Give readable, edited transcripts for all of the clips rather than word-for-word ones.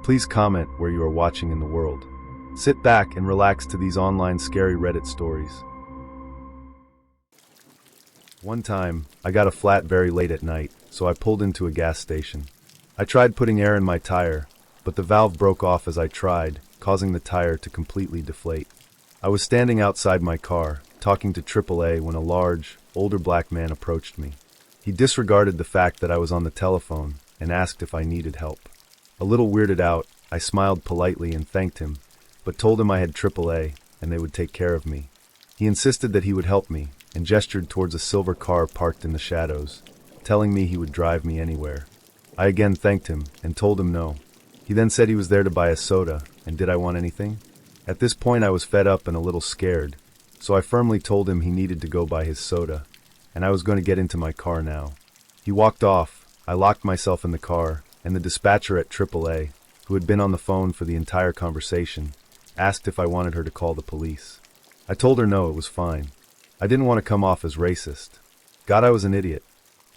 Please comment where you are watching in the world. Sit back and relax to these online scary Reddit stories. One time, I got a flat very late at night, so I pulled into a gas station. I tried putting air in my tire, but the valve broke off as I tried, causing the tire to completely deflate. I was standing outside my car, talking to AAA when a large, older black man approached me. He disregarded the fact that I was on the telephone and asked if I needed help. A little weirded out, I smiled politely and thanked him, but told him I had AAA and they would take care of me. He insisted that he would help me and gestured towards a silver car parked in the shadows, telling me he would drive me anywhere. I again thanked him and told him no. He then said he was there to buy a soda, and did I want anything? At this point I was fed up and a little scared, so I firmly told him he needed to go buy his soda, and I was going to get into my car now. He walked off, I locked myself in the car, and the dispatcher at AAA, who had been on the phone for the entire conversation, asked if I wanted her to call the police. I told her no, it was fine. I didn't want to come off as racist. God, I was an idiot.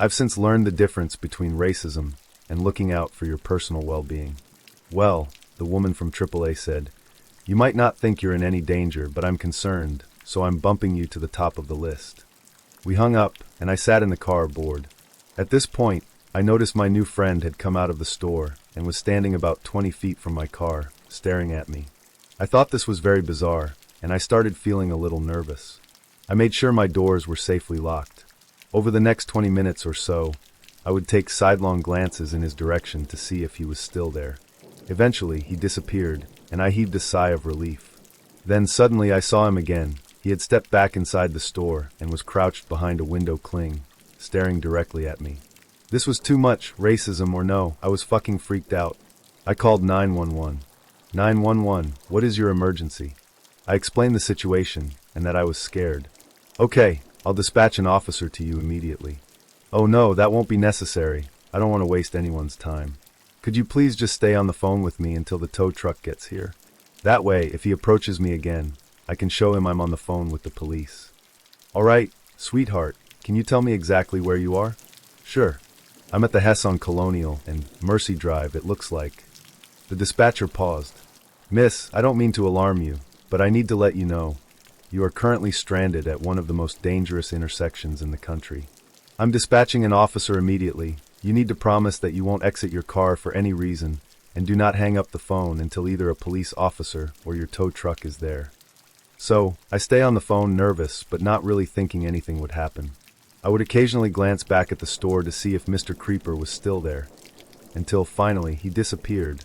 I've since learned the difference between racism and looking out for your personal well-being. Well, the woman from AAA said, "You might not think you're in any danger, but I'm concerned, so I'm bumping you to the top of the list." We hung up, and I sat in the car bored. At this point, I noticed my new friend had come out of the store and was standing about 20 feet from my car, staring at me. I thought this was very bizarre, and I started feeling a little nervous. I made sure my doors were safely locked. Over the next 20 minutes or so, I would take sidelong glances in his direction to see if he was still there. Eventually, he disappeared, and I heaved a sigh of relief. Then suddenly I saw him again. He had stepped back inside the store and was crouched behind a window cling, staring directly at me. This was too much, racism or no, I was fucking freaked out. I called 911. 911, what is your emergency? I explained the situation, and that I was scared. Okay, I'll dispatch an officer to you immediately. Oh no, that won't be necessary. I don't want to waste anyone's time. Could you please just stay on the phone with me until the tow truck gets here? That way, if he approaches me again, I can show him I'm on the phone with the police. Alright, sweetheart, can you tell me exactly where you are? Sure. I'm at the Hess on Colonial and Mercy Drive, it looks like. The dispatcher paused. Miss, I don't mean to alarm you, but I need to let you know. You are currently stranded at one of the most dangerous intersections in the country. I'm dispatching an officer immediately. You need to promise that you won't exit your car for any reason, and do not hang up the phone until either a police officer or your tow truck is there. So, I stay on the phone nervous, but not really thinking anything would happen. I would occasionally glance back at the store to see if Mr. Creeper was still there, until finally he disappeared.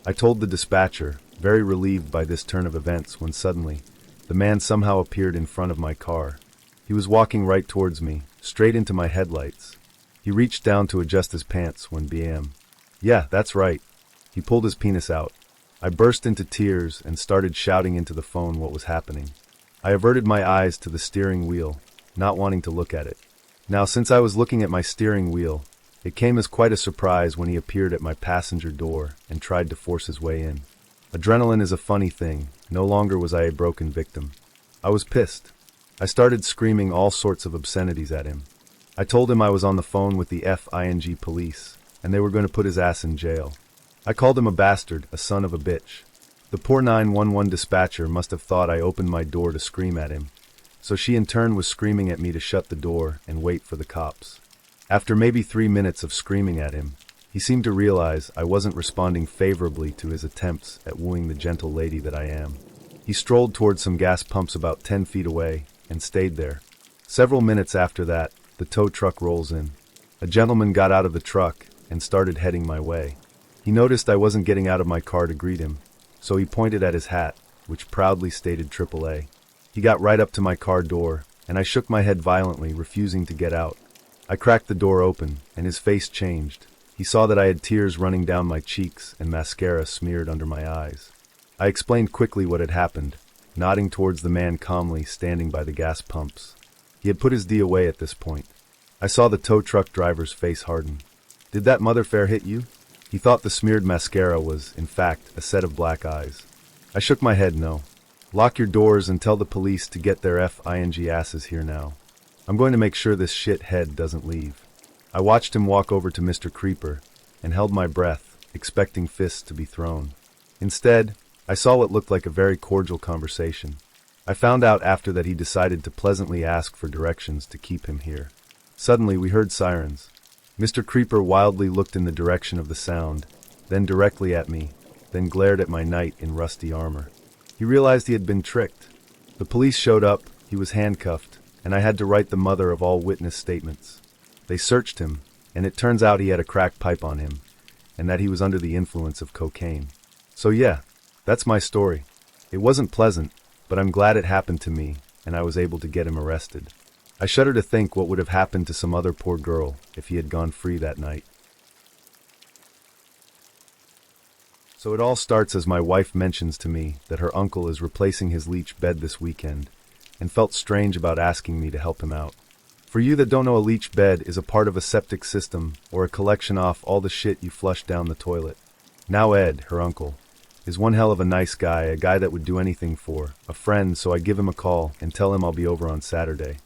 I told the dispatcher, very relieved by this turn of events, when suddenly, the man somehow appeared in front of my car. He was walking right towards me, straight into my headlights. He reached down to adjust his pants when bam. Yeah, that's right. He pulled his penis out. I burst into tears and started shouting into the phone what was happening. I averted my eyes to the steering wheel, not wanting to look at it. Now, since I was looking at my steering wheel, it came as quite a surprise when he appeared at my passenger door and tried to force his way in. Adrenaline is a funny thing. No longer was I a broken victim. I was pissed. I started screaming all sorts of obscenities at him. I told him I was on the phone with the FING police, and they were going to put his ass in jail. I called him a bastard, a son of a bitch. The poor 911 dispatcher must have thought I opened my door to scream at him, so she in turn was screaming at me to shut the door and wait for the cops. After maybe 3 minutes of screaming at him, he seemed to realize I wasn't responding favorably to his attempts at wooing the gentle lady that I am. He strolled towards some gas pumps about 10 feet away and stayed there. Several minutes after that, the tow truck rolls in. A gentleman got out of the truck and started heading my way. He noticed I wasn't getting out of my car to greet him, so he pointed at his hat, which proudly stated AAA. He got right up to my car door, and I shook my head violently, refusing to get out. I cracked the door open, and his face changed. He saw that I had tears running down my cheeks and mascara smeared under my eyes. I explained quickly what had happened, nodding towards the man calmly standing by the gas pumps. He had put his D away at this point. I saw the tow truck driver's face harden. Did that motherfucker hit you? He thought the smeared mascara was, in fact, a set of black eyes. I shook my head no. Lock your doors and tell the police to get their FING asses here now. I'm going to make sure this shithead doesn't leave. I watched him walk over to Mr. Creeper and held my breath, expecting fists to be thrown. Instead, I saw what looked like a very cordial conversation. I found out after that he decided to pleasantly ask for directions to keep him here. Suddenly, we heard sirens. Mr. Creeper wildly looked in the direction of the sound, then directly at me, then glared at my knight in rusty armor. He realized he had been tricked. The police showed up, he was handcuffed, and I had to write the mother of all witness statements. They searched him, and it turns out he had a crack pipe on him, and that he was under the influence of cocaine. So yeah, that's my story. It wasn't pleasant, but I'm glad it happened to me, and I was able to get him arrested. I shudder to think what would have happened to some other poor girl if he had gone free that night. So it all starts as my wife mentions to me that her uncle is replacing his leech bed this weekend, and felt strange about asking me to help him out. For you that don't know, a leech bed is a part of a septic system, or a collection off all the shit you flush down the toilet. Now Ed, her uncle, is one hell of a nice guy, a guy that would do anything for a friend, so I give him a call and tell him I'll be over on Saturday.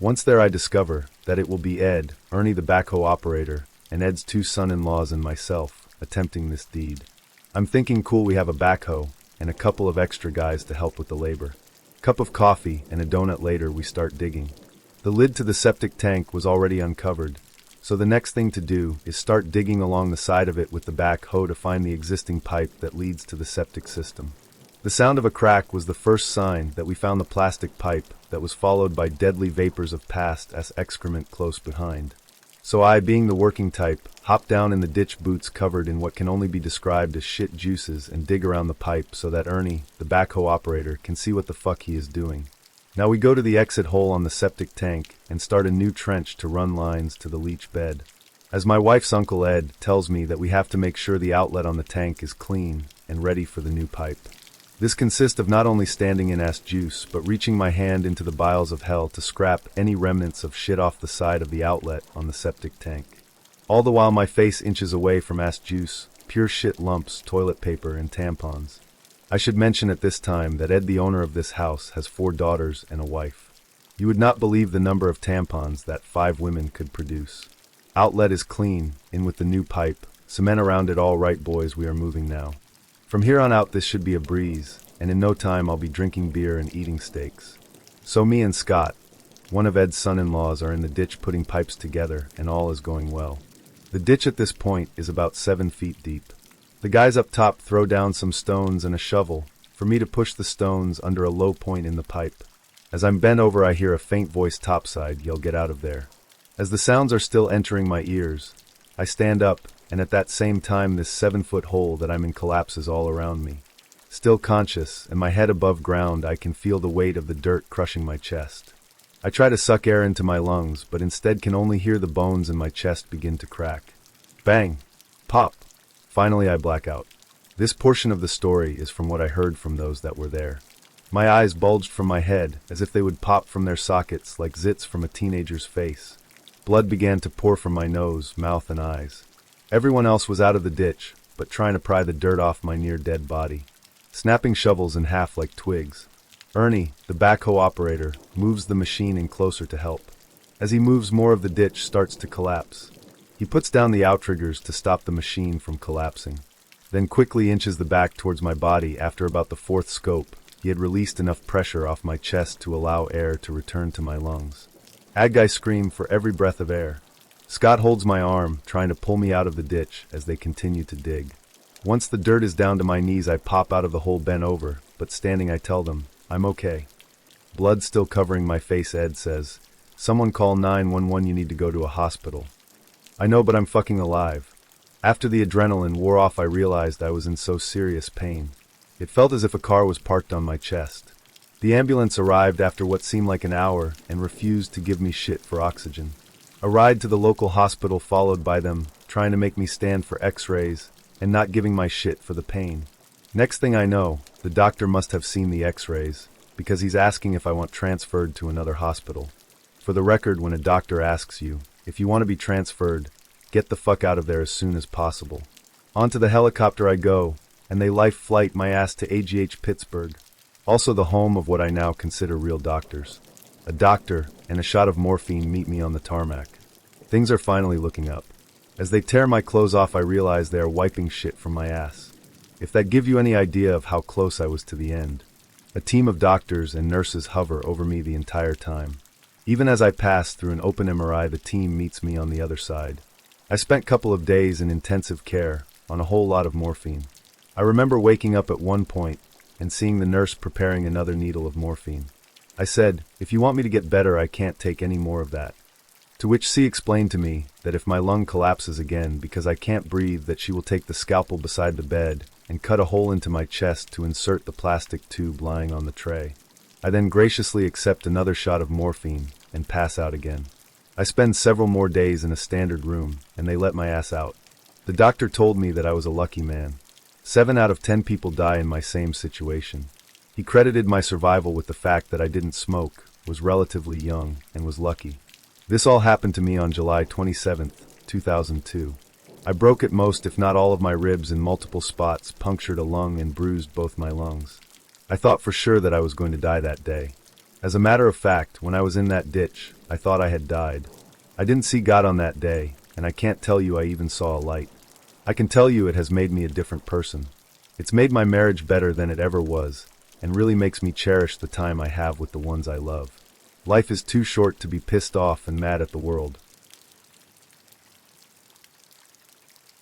Once there, I discover that it will be Ed, Ernie the backhoe operator, and Ed's two son-in-laws and myself attempting this deed. I'm thinking cool, we have a backhoe and a couple of extra guys to help with the labor. Cup of coffee and a donut later, we start digging. The lid to the septic tank was already uncovered, so the next thing to do is start digging along the side of it with the backhoe to find the existing pipe that leads to the septic system. The sound of a crack was the first sign that we found the plastic pipe that was followed by deadly vapors of past as excrement close behind. So I, being the working type, hop down in the ditch, boots covered in what can only be described as shit juices, and dig around the pipe so that Ernie, the backhoe operator, can see what the fuck he is doing. Now we go to the exit hole on the septic tank and start a new trench to run lines to the leach bed. As my wife's uncle Ed tells me that we have to make sure the outlet on the tank is clean and ready for the new pipe. This consists of not only standing in ass juice, but reaching my hand into the bowels of hell to scrap any remnants of shit off the side of the outlet on the septic tank. All the while my face inches away from ass juice, pure shit lumps, toilet paper, and tampons. I should mention at this time that Ed, the owner of this house, has 4 daughters and a wife. You would not believe the number of tampons that 5 women could produce. Outlet is clean, in with the new pipe. Cement around it, all right boys, we are moving now. From here on out this should be a breeze, and in no time I'll be drinking beer and eating steaks. So me and Scott, one of Ed's son-in-laws, are in the ditch putting pipes together, and all is going well. The ditch at this point is about 7 feet deep. The guys up top throw down some stones and a shovel for me to push the stones under a low point in the pipe. As I'm bent over, I hear a faint voice topside yell, "Get out of there." As the sounds are still entering my ears, I stand up, and at that same time this 7-foot hole that I'm in collapses all around me. Still conscious, and my head above ground, I can feel the weight of the dirt crushing my chest. I try to suck air into my lungs, but instead can only hear the bones in my chest begin to crack. Bang! Pop! Finally I black out. This portion of the story is from what I heard from those that were there. My eyes bulged from my head as if they would pop from their sockets like zits from a teenager's face. Blood began to pour from my nose, mouth, and eyes. Everyone else was out of the ditch, but trying to pry the dirt off my near-dead body, snapping shovels in half like twigs. Ernie, the backhoe operator, moves the machine in closer to help. As he moves, more of the ditch starts to collapse. He puts down the outriggers to stop the machine from collapsing, then quickly inches the back towards my body. After about the 4th scope, he had released enough pressure off my chest to allow air to return to my lungs. Ad guy scream for every breath of air. Scott holds my arm, trying to pull me out of the ditch as they continue to dig. Once the dirt is down to my knees, I pop out of the hole bent over, but standing I tell them, I'm okay. Blood still covering my face, Ed says, "Someone call 911, you need to go to a hospital." I know, but I'm fucking alive. After the adrenaline wore off, I realized I was in so serious pain. It felt as if a car was parked on my chest. The ambulance arrived after what seemed like an hour and refused to give me shit for oxygen. A ride to the local hospital followed by them trying to make me stand for x-rays and not giving my shit for the pain. Next thing I know, the doctor must have seen the x-rays because he's asking if I want transferred to another hospital. For the record, when a doctor asks you if you want to be transferred, get the fuck out of there as soon as possible. Onto the helicopter I go, and they life flight my ass to AGH Pittsburgh, also the home of what I now consider real doctors. A doctor and a shot of morphine meet me on the tarmac. Things are finally looking up. As they tear my clothes off, I realize they are wiping shit from my ass. If that gives you any idea of how close I was to the end. A team of doctors and nurses hover over me the entire time. Even as I pass through an open MRI, the team meets me on the other side. I spent a couple of days in intensive care on a whole lot of morphine. I remember waking up at one point and seeing the nurse preparing another needle of morphine. I said, "If you want me to get better, I can't take any more of that." To which she explained to me that if my lung collapses again because I can't breathe, that she will take the scalpel beside the bed and cut a hole into my chest to insert the plastic tube lying on the tray. I then graciously accept another shot of morphine and pass out again. I spend several more days in a standard room, and they let my ass out. The doctor told me that I was a lucky man. 7 out of 10 people die in my same situation. He credited my survival with the fact that I didn't smoke, was relatively young, and was lucky. This all happened to me on July 27th, 2002. I broke at most, if not all, of my ribs in multiple spots, punctured a lung, and bruised both my lungs. I thought for sure that I was going to die that day. As a matter of fact, when I was in that ditch, I thought I had died. I didn't see God on that day, and I can't tell you I even saw a light. I can tell you it has made me a different person. It's made my marriage better than it ever was, and really makes me cherish the time I have with the ones I love. Life is too short to be pissed off and mad at the world.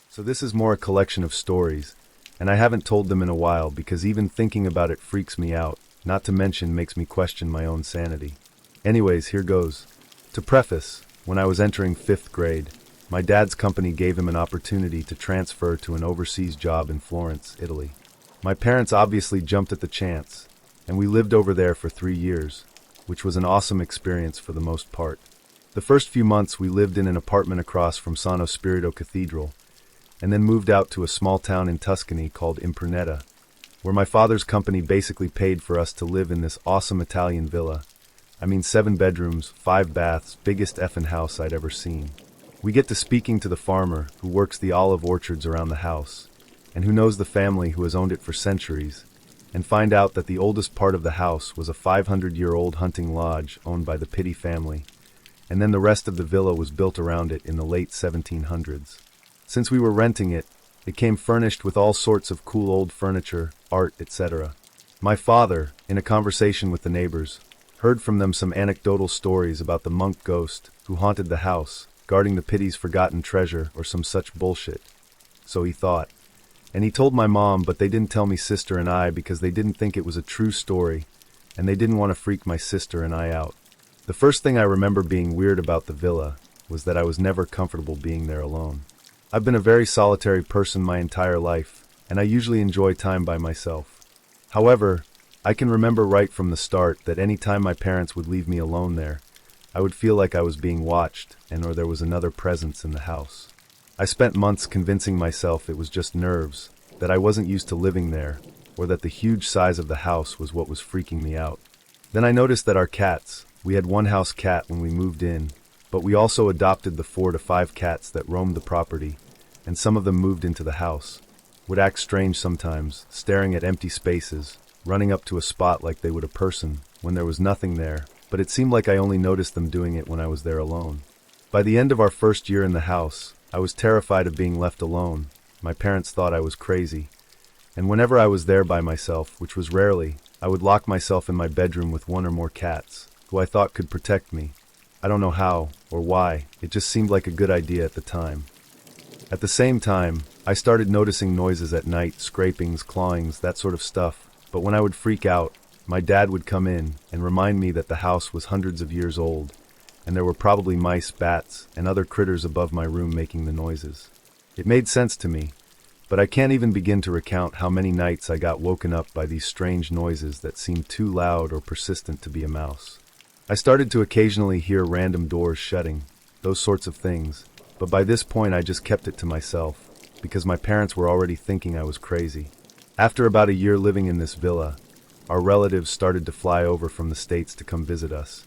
So this is more a collection of stories, and I haven't told them in a while because even thinking about it freaks me out, not to mention makes me question my own sanity. Anyways, here goes. To preface, when I was entering 5th grade, my dad's company gave him an opportunity to transfer to an overseas job in Florence, Italy. My parents obviously jumped at the chance, and we lived over there for 3 years, which was an awesome experience for the most part. The first few months we lived in an apartment across from Santo Spirito Cathedral, and then moved out to a small town in Tuscany called Impruneta, where my father's company basically paid for us to live in this awesome Italian villa. I mean 7 bedrooms, 5 baths, biggest effing house I'd ever seen. We get to speaking to the farmer who works the olive orchards around the house, and who knows the family who has owned it for centuries, and find out that the oldest part of the house was a 500-year-old hunting lodge owned by the Pitti family, and then the rest of the villa was built around it in the late 1700s. Since we were renting it, it came furnished with all sorts of cool old furniture, art, etc. My father, in a conversation with the neighbors, heard from them some anecdotal stories about the monk ghost who haunted the house, guarding the Pitti's forgotten treasure or some such bullshit. So he thought. And he told my mom, but they didn't tell me sister and I because they didn't think it was a true story, and they didn't want to freak my sister and I out. The first thing I remember being weird about the villa was that I was never comfortable being there alone. I've been a very solitary person my entire life, and I usually enjoy time by myself. However, I can remember right from the start that any time my parents would leave me alone there, I would feel like I was being watched or there was another presence in the house. I spent months convincing myself it was just nerves, that I wasn't used to living there, or that the huge size of the house was what was freaking me out. Then I noticed that our cats, we had one house cat when we moved in, but we also adopted the 4 to 5 cats that roamed the property, and some of them moved into the house, would act strange sometimes, staring at empty spaces, running up to a spot like they would a person, when there was nothing there, but it seemed like I only noticed them doing it when I was there alone. By the end of our first year in the house, I was terrified of being left alone. My parents thought I was crazy, and whenever I was there by myself, which was rarely, I would lock myself in my bedroom with 1 or more cats, who I thought could protect me. I don't know how, or why, it just seemed like a good idea at the time. At the same time, I started noticing noises at night, scrapings, clawings, that sort of stuff, but when I would freak out, my dad would come in and remind me that the house was hundreds of years old, and there were probably mice, bats, and other critters above my room making the noises. It made sense to me, but I can't even begin to recount how many nights I got woken up by these strange noises that seemed too loud or persistent to be a mouse. I started to occasionally hear random doors shutting, those sorts of things, but by this point I just kept it to myself, because my parents were already thinking I was crazy. After about a year living in this villa, our relatives started to fly over from the States to come visit us.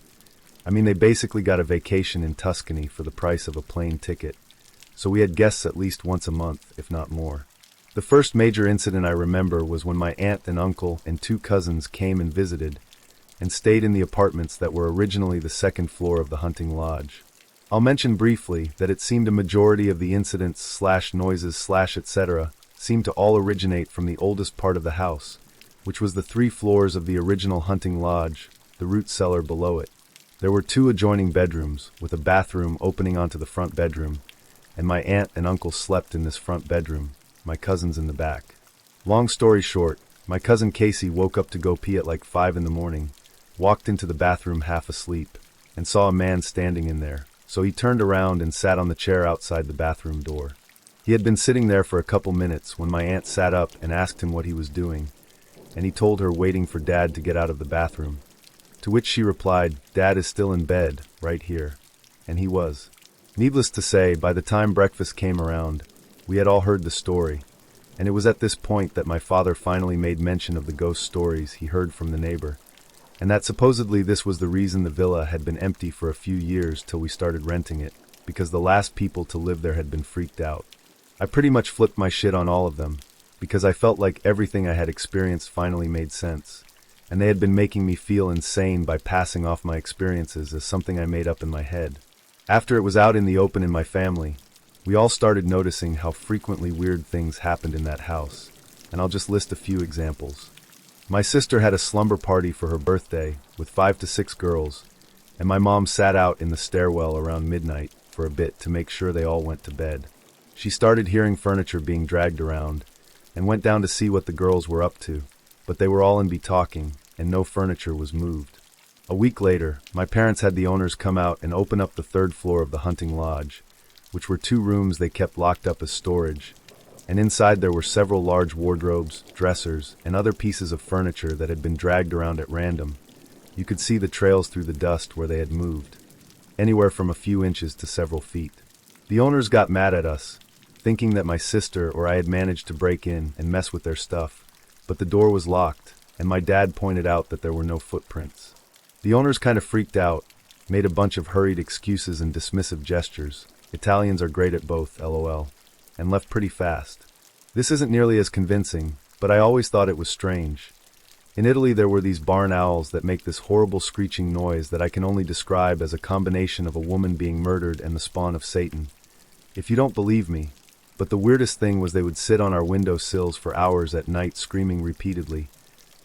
I mean, they basically got a vacation in Tuscany for the price of a plane ticket, so we had guests at least once a month, if not more. The first major incident I remember was when my aunt and uncle and 2 cousins came and visited, and stayed in the apartments that were originally the 2nd floor of the hunting lodge. I'll mention briefly that it seemed a majority of the incidents slash noises slash etc. seemed to all originate from the oldest part of the house, which was the 3 floors of the original hunting lodge, the root cellar below it. There were 2 adjoining bedrooms, with a bathroom opening onto the front bedroom, and my aunt and uncle slept in this front bedroom, my cousins in the back. Long story short, my cousin Casey woke up to go pee at like 5 in the morning, walked into the bathroom half asleep, and saw a man standing in there, so he turned around and sat on the chair outside the bathroom door. He had been sitting there for a couple minutes when my aunt sat up and asked him what he was doing, and he told her waiting for Dad to get out of the bathroom. To which she replied, "Dad is still in bed, right here." And he was. Needless to say, by the time breakfast came around, we had all heard the story, and it was at this point that my father finally made mention of the ghost stories he heard from the neighbor, and that supposedly this was the reason the villa had been empty for a few years till we started renting it, because the last people to live there had been freaked out. I pretty much flipped my shit on all of them, because I felt like everything I had experienced finally made sense, and they had been making me feel insane by passing off my experiences as something I made up in my head. After it was out in the open in my family, we all started noticing how frequently weird things happened in that house, and I'll just list a few examples. My sister had a slumber party for her birthday with 5 to 6 girls, and my mom sat out in the stairwell around midnight for a bit to make sure they all went to bed. She started hearing furniture being dragged around, and went down to see what the girls were up to, but they were all in talking, and no furniture was moved. A week later, my parents had the owners come out and open up the 3rd floor of the hunting lodge, which were 2 rooms they kept locked up as storage, and inside there were several large wardrobes, dressers, and other pieces of furniture that had been dragged around at random. You could see the trails through the dust where they had moved, anywhere from a few inches to several feet. The owners got mad at us, thinking that my sister or I had managed to break in and mess with their stuff, but the door was locked, and my dad pointed out that there were no footprints. The owners kind of freaked out, made a bunch of hurried excuses and dismissive gestures. Italians are great at both, lol, and left pretty fast. This isn't nearly as convincing, but I always thought it was strange. In Italy there were these barn owls that make this horrible screeching noise that I can only describe as a combination of a woman being murdered and the spawn of Satan. If you don't believe me, but the weirdest thing was they would sit on our window sills for hours at night screaming repeatedly,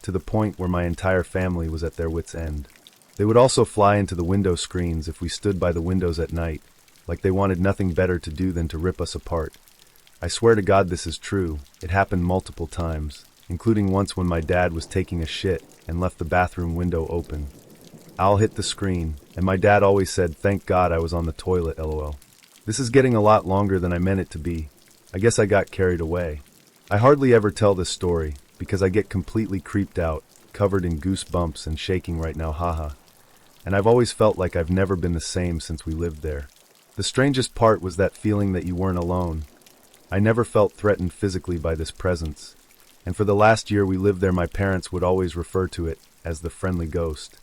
to the point where my entire family was at their wits' end. They would also fly into the window screens if we stood by the windows at night, like they wanted nothing better to do than to rip us apart. I swear to God this is true. It happened multiple times, including once when my dad was taking a shit and left the bathroom window open. Owl hit the screen, and my dad always said, "Thank God I was on the toilet, lol." This is getting a lot longer than I meant it to be. I guess I got carried away. I hardly ever tell this story, because I get completely creeped out, covered in goosebumps and shaking right now, haha. And I've always felt like I've never been the same since we lived there. The strangest part was that feeling that you weren't alone. I never felt threatened physically by this presence, and for the last year we lived there my parents would always refer to it as the friendly ghost.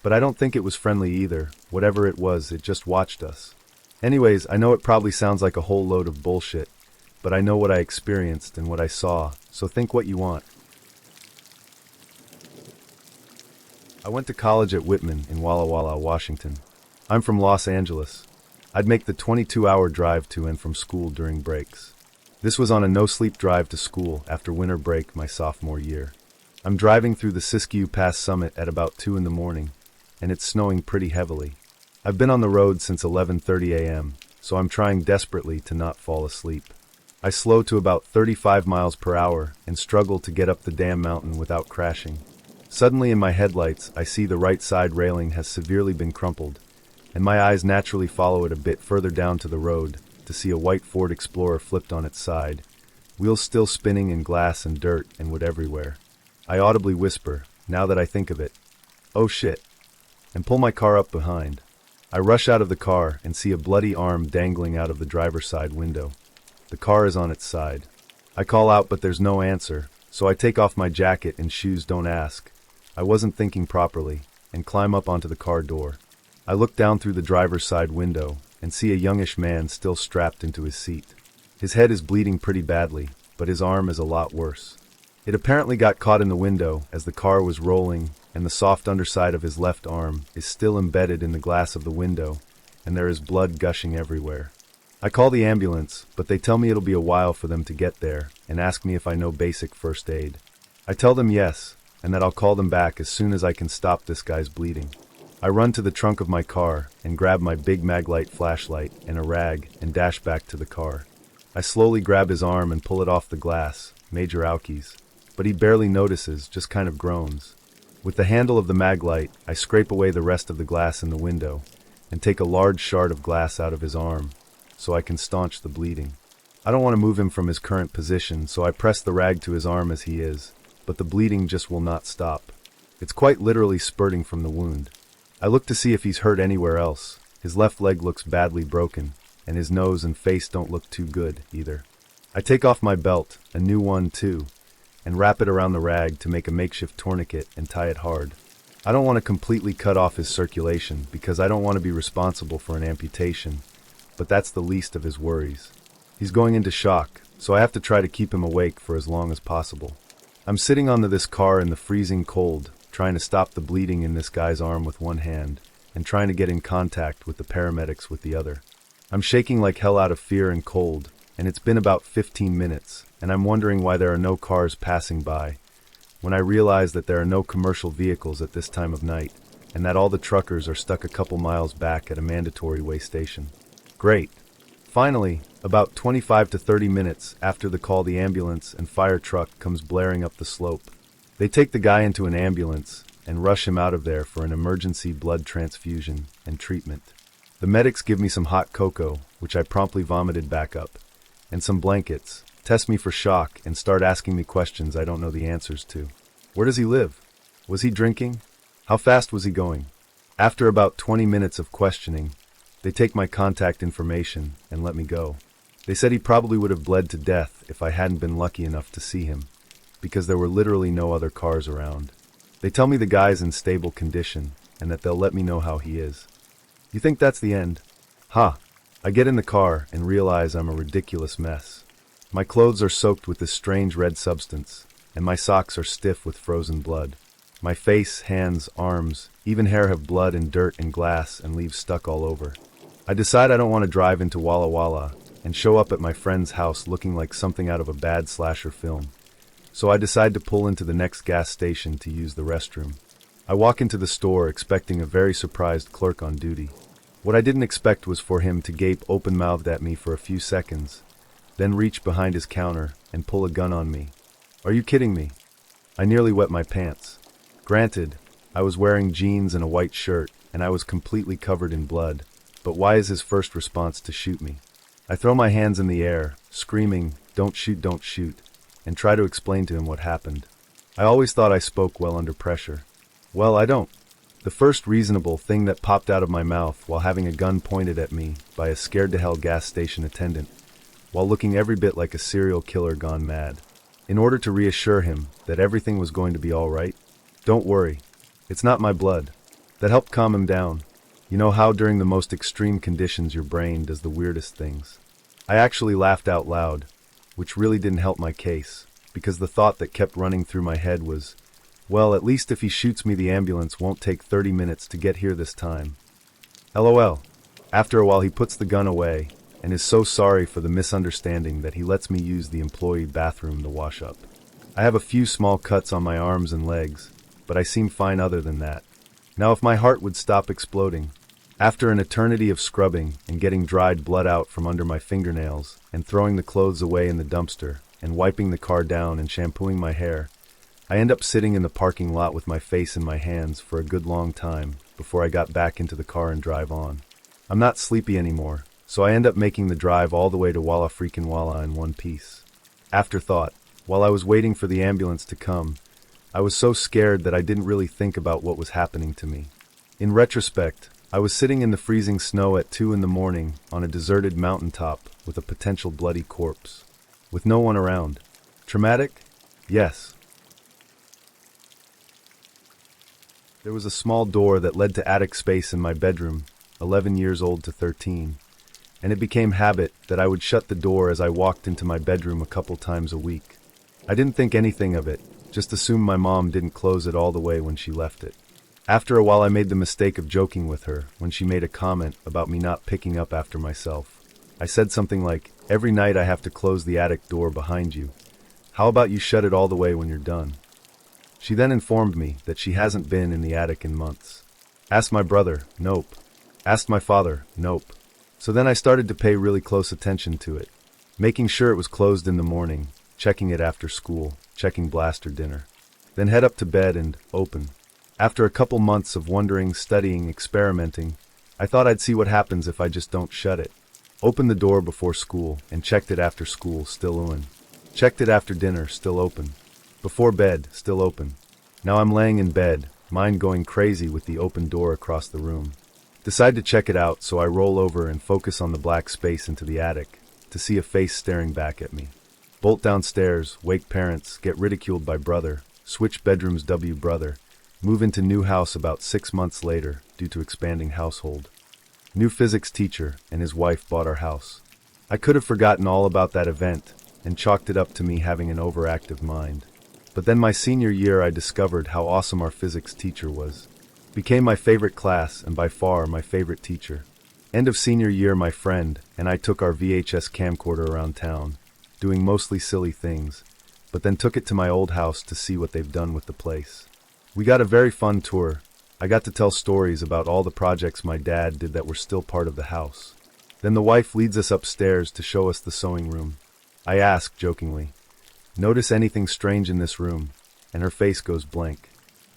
But I don't think it was friendly either. Whatever it was, it just watched us. Anyways, I know it probably sounds like a whole load of bullshit, but I know what I experienced and what I saw, so think what you want. I went to college at Whitman in Walla Walla, Washington. I'm from Los Angeles. I'd make the 22-hour drive to and from school during breaks. This was on a no-sleep drive to school after winter break my sophomore year. I'm driving through the Siskiyou Pass summit at about 2 in the morning, and it's snowing pretty heavily. I've been on the road since 11:30 a.m., so I'm trying desperately to not fall asleep. I slow to about 35 miles per hour and struggle to get up the damn mountain without crashing. Suddenly in my headlights, I see the right side railing has severely been crumpled, and my eyes naturally follow it a bit further down to the road to see a white Ford Explorer flipped on its side, wheels still spinning in glass and dirt and wood everywhere. I audibly whisper, now that I think of it, "Oh shit," and pull my car up behind. I rush out of the car and see a bloody arm dangling out of the driver's side window. The car is on its side. I call out, but there's no answer, so I take off my jacket and shoes, don't ask. I wasn't thinking properly, and climb up onto the car door. I look down through the driver's side window and see a youngish man still strapped into his seat. His head is bleeding pretty badly, but his arm is a lot worse. It apparently got caught in the window as the car was rolling, and the soft underside of his left arm is still embedded in the glass of the window, and there is blood gushing everywhere. I call the ambulance, but they tell me it'll be a while for them to get there and ask me if I know basic first aid. I tell them yes, and that I'll call them back as soon as I can stop this guy's bleeding. I run to the trunk of my car and grab my big Maglite flashlight and a rag and dash back to the car. I slowly grab his arm and pull it off the glass, Major Alkes, but he barely notices, just kind of groans. With the handle of the Maglite, I scrape away the rest of the glass in the window and take a large shard of glass out of his arm so I can staunch the bleeding. I don't want to move him from his current position, so I press the rag to his arm as he is, but the bleeding just will not stop. It's quite literally spurting from the wound. I look to see if he's hurt anywhere else. His left leg looks badly broken, and his nose and face don't look too good either. I take off my belt, a new one too, and wrap it around the rag to make a makeshift tourniquet and tie it hard. I don't want to completely cut off his circulation because I don't want to be responsible for an amputation, but that's the least of his worries. He's going into shock, so I have to try to keep him awake for as long as possible. I'm sitting on this car in the freezing cold, trying to stop the bleeding in this guy's arm with one hand and trying to get in contact with the paramedics with the other. I'm shaking like hell out of fear and cold, and it's been about 15 minutes, and I'm wondering why there are no cars passing by, when I realize that there are no commercial vehicles at this time of night, and that all the truckers are stuck a couple miles back at a mandatory way station. Great. Finally, about 25 to 30 minutes after the call, the ambulance and fire truck comes blaring up the slope. They take the guy into an ambulance and rush him out of there for an emergency blood transfusion and treatment. The medics give me some hot cocoa, which I promptly vomited back up, and some blankets, test me for shock, and start asking me questions I don't know the answers to. Where does he live? Was he drinking? How fast was he going? After about 20 minutes of questioning, they take my contact information and let me go. They said he probably would have bled to death if I hadn't been lucky enough to see him, because there were literally no other cars around. They tell me the guy's in stable condition and that they'll let me know how he is. You think that's the end? Ha! I get in the car and realize I'm a ridiculous mess. My clothes are soaked with this strange red substance, and my socks are stiff with frozen blood. My face, hands, arms, even hair have blood and dirt and glass and leaves stuck all over. I decide I don't want to drive into Walla Walla and show up at my friend's house looking like something out of a bad slasher film. So I decide to pull into the next gas station to use the restroom. I walk into the store expecting a very surprised clerk on duty. What I didn't expect was for him to gape open-mouthed at me for a few seconds, then reach behind his counter and pull a gun on me. Are you kidding me? I nearly wet my pants. Granted, I was wearing jeans and a white shirt, and I was completely covered in blood, but why is his first response to shoot me? I throw my hands in the air, screaming, don't shoot, and try to explain to him what happened. I always thought I spoke well under pressure. Well, I don't. The first reasonable thing that popped out of my mouth while having a gun pointed at me by a scared-to-hell gas station attendant, while looking every bit like a serial killer gone mad, in order to reassure him that everything was going to be all right. Don't worry, it's not my blood. That helped calm him down. You know how during the most extreme conditions your brain does the weirdest things. I actually laughed out loud, which really didn't help my case, because the thought that kept running through my head was, well, at least if he shoots me, the ambulance won't take 30 minutes to get here this time. LOL. After a while he puts the gun away and is so sorry for the misunderstanding that he lets me use the employee bathroom to wash up. I have a few small cuts on my arms and legs, but I seem fine other than that. Now if my heart would stop exploding. After an eternity of scrubbing and getting dried blood out from under my fingernails and throwing the clothes away in the dumpster and wiping the car down and shampooing my hair, I end up sitting in the parking lot with my face in my hands for a good long time before I got back into the car and drive on. I'm not sleepy anymore, so I end up making the drive all the way to Walla freaking Walla in one piece. Afterthought, while I was waiting for the ambulance to come, I was so scared that I didn't really think about what was happening to me. In retrospect, I was sitting in the freezing snow at 2 in the morning on a deserted mountaintop with a potential bloody corpse, with no one around. Traumatic? Yes. There was a small door that led to attic space in my bedroom, 11 years old to 13, and it became habit that I would shut the door as I walked into my bedroom a couple times a week. I didn't think anything of it, just assumed my mom didn't close it all the way when she left it. After a while I made the mistake of joking with her when she made a comment about me not picking up after myself. I said something like, "Every night I have to close the attic door behind you. How about you shut it all the way when you're done?" She then informed me that she hasn't been in the attic in months. Asked my brother, nope. Asked my father, nope. So then I started to pay really close attention to it, making sure it was closed in the morning, checking it after school, checking blaster dinner. Then head up to bed and open. After a couple months of wondering, studying, experimenting, I thought I'd see what happens if I just don't shut it. Opened the door before school and checked it after school, still open. Checked it after dinner, still open. Before bed, still open. Now I'm laying in bed, mind going crazy with the open door across the room. Decide to check it out, so I roll over and focus on the black space into the attic to see a face staring back at me. Bolt downstairs, wake parents, get ridiculed by brother, switch bedrooms brother, move into new house about 6 months later due to expanding household. New physics teacher and his wife bought our house. I could have forgotten all about that event and chalked it up to me having an overactive mind. But then my senior year I discovered how awesome our physics teacher was. Became my favorite class and by far my favorite teacher. End of senior year my friend and I took our VHS camcorder around town, doing mostly silly things, but then took it to my old house to see what they've done with the place. We got a very fun tour. I got to tell stories about all the projects my dad did that were still part of the house. Then the wife leads us upstairs to show us the sewing room. I ask jokingly, "Notice anything strange in this room?" And her face goes blank.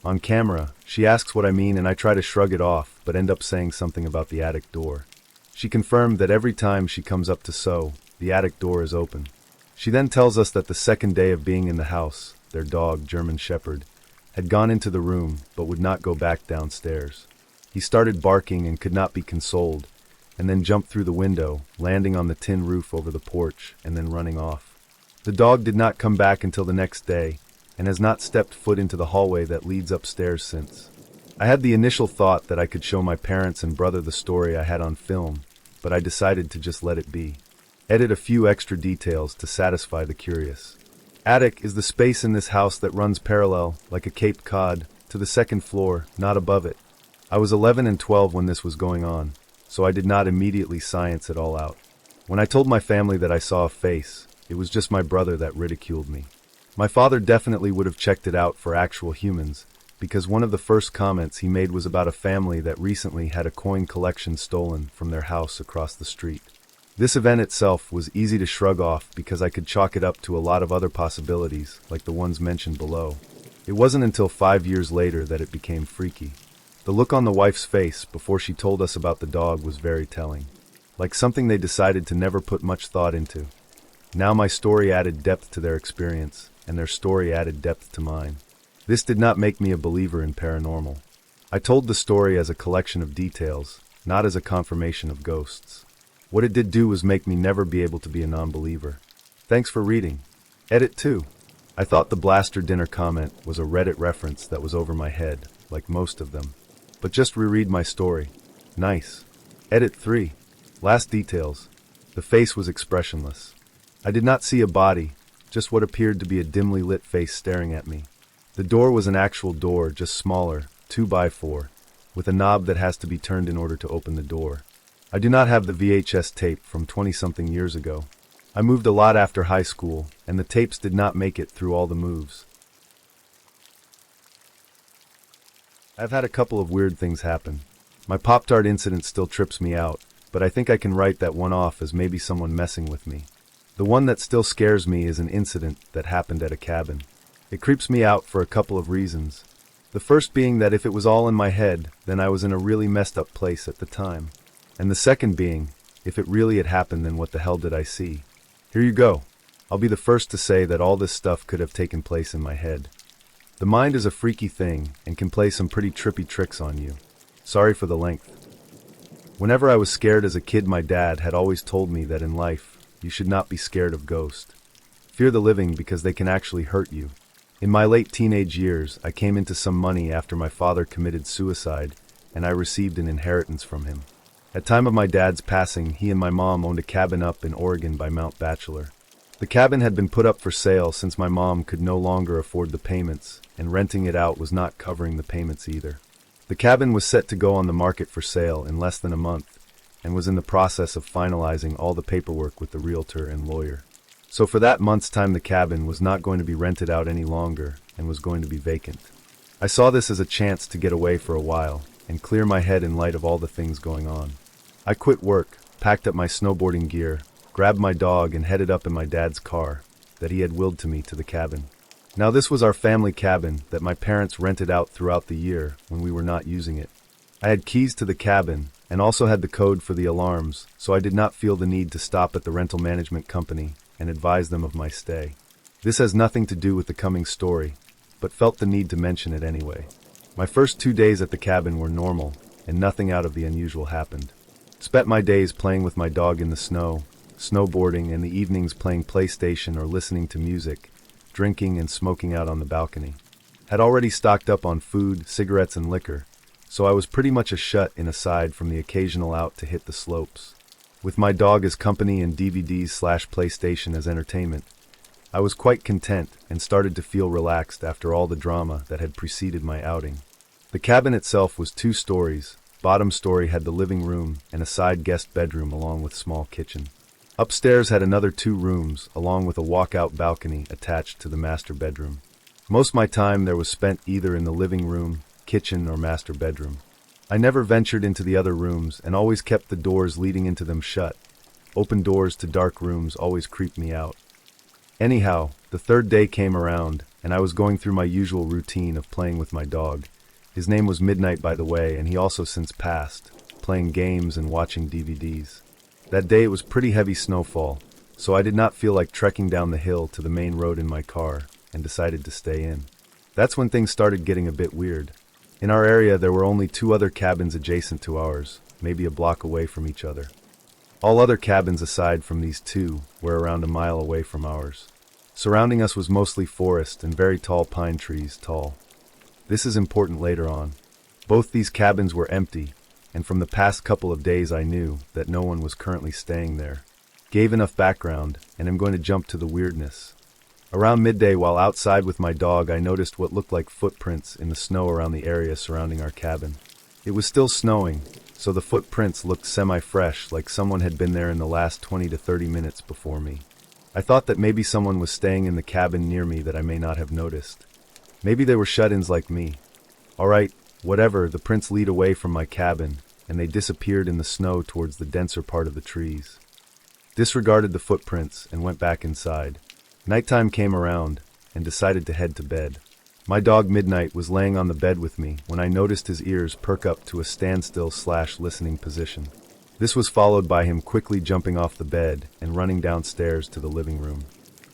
On camera, she asks what I mean and I try to shrug it off, but end up saying something about the attic door. She confirmed that every time she comes up to sew, the attic door is open. She then tells us that the second day of being in the house, their dog, German Shepherd, had gone into the room but would not go back downstairs. He started barking and could not be consoled, and then jumped through the window, landing on the tin roof over the porch, and then running off. The dog did not come back until the next day, and has not stepped foot into the hallway that leads upstairs since. I had the initial thought that I could show my parents and brother the story I had on film, but I decided to just let it be. Edit a few extra details to satisfy the curious. Attic is the space in this house that runs parallel, like a Cape Cod, to the second floor, not above it. I was 11 and 12 when this was going on, so I did not immediately science it all out. When I told my family that I saw a face, it was just my brother that ridiculed me. My father definitely would have checked it out for actual humans, because one of the first comments he made was about a family that recently had a coin collection stolen from their house across the street. This event itself was easy to shrug off because I could chalk it up to a lot of other possibilities, like the ones mentioned below. It wasn't until 5 years later that it became freaky. The look on the wife's face before she told us about the dog was very telling, like something they decided to never put much thought into. Now my story added depth to their experience, and their story added depth to mine. This did not make me a believer in paranormal. I told the story as a collection of details, not as a confirmation of ghosts. What it did do was make me never be able to be a non-believer. Thanks for reading. Edit 2. I thought the blaster dinner comment was a Reddit reference that was over my head, like most of them. But just reread my story. Nice. Edit 3. Last details. The face was expressionless. I did not see a body, just what appeared to be a dimly lit face staring at me. The door was an actual door, just smaller, 2x4, with a knob that has to be turned in order to open the door. I do not have the VHS tape from 20-something years ago. I moved a lot after high school, and the tapes did not make it through all the moves. I've had a couple of weird things happen. My Pop-Tart incident still trips me out, but I think I can write that one off as maybe someone messing with me. The one that still scares me is an incident that happened at a cabin. It creeps me out for a couple of reasons. The first being that if it was all in my head, then I was in a really messed up place at the time. And the second being, if it really had happened, then what the hell did I see? Here you go. I'll be the first to say that all this stuff could have taken place in my head. The mind is a freaky thing and can play some pretty trippy tricks on you. Sorry for the length. Whenever I was scared as a kid, my dad had always told me that in life, you should not be scared of ghosts. Fear the living because they can actually hurt you. In my late teenage years, I came into some money after my father committed suicide, and I received an inheritance from him. At time of my dad's passing, he and my mom owned a cabin up in Oregon by Mount Bachelor. The cabin had been put up for sale since my mom could no longer afford the payments, and renting it out was not covering the payments either. The cabin was set to go on the market for sale in less than a month, and was in the process of finalizing all the paperwork with the realtor and lawyer. So for that month's time, the cabin was not going to be rented out any longer and was going to be vacant. I saw this as a chance to get away for a while and clear my head in light of all the things going on. I quit work, packed up my snowboarding gear, grabbed my dog, and headed up in my dad's car that he had willed to me to the cabin. Now this was our family cabin that my parents rented out throughout the year when we were not using it. I had keys to the cabin and also had the code for the alarms, so I did not feel the need to stop at the rental management company and advise them of my stay. This has nothing to do with the coming story, but felt the need to mention it anyway. My first 2 days at the cabin were normal, and nothing out of the unusual happened. Spent my days playing with my dog in the snow, snowboarding, and the evenings playing PlayStation or listening to music, drinking and smoking out on the balcony. Had already stocked up on food, cigarettes, and liquor, so I was pretty much a shut-in aside from the occasional out to hit the slopes. With my dog as company and DVDs/PlayStation as entertainment, I was quite content and started to feel relaxed after all the drama that had preceded my outing. The cabin itself was 2 stories. Bottom story had the living room and a side guest bedroom along with small kitchen. Upstairs had another 2 rooms along with a walkout balcony attached to the master bedroom. Most of my time there was spent either in the living room, kitchen, or master bedroom. I never ventured into the other rooms and always kept the doors leading into them shut. Open doors to dark rooms always creeped me out. Anyhow, the 3rd day came around, and I was going through my usual routine of playing with my dog. His name was Midnight, by the way, and he also since passed, playing games and watching DVDs. That day it was pretty heavy snowfall, so I did not feel like trekking down the hill to the main road in my car, and decided to stay in. That's when things started getting a bit weird. In our area there were only 2 other cabins adjacent to ours, maybe a block away from each other. All other cabins aside from these 2 were around a mile away from ours. Surrounding us was mostly forest and very tall pine trees tall. This is important later on. Both these cabins were empty, and from the past couple of days I knew that no one was currently staying there. Gave enough background, and I'm going to jump to the weirdness. Around midday while outside with my dog, I noticed what looked like footprints in the snow around the area surrounding our cabin. It was still snowing, so the footprints looked semi-fresh, like someone had been there in the last 20 to 30 minutes before me. I thought that maybe someone was staying in the cabin near me that I may not have noticed. Maybe they were shut-ins like me. Alright, whatever, the prints lead away from my cabin, and they disappeared in the snow towards the denser part of the trees. Disregarded the footprints and went back inside. Nighttime came around, and decided to head to bed. My dog Midnight was laying on the bed with me when I noticed his ears perk up to a standstill/listening position. This was followed by him quickly jumping off the bed and running downstairs to the living room.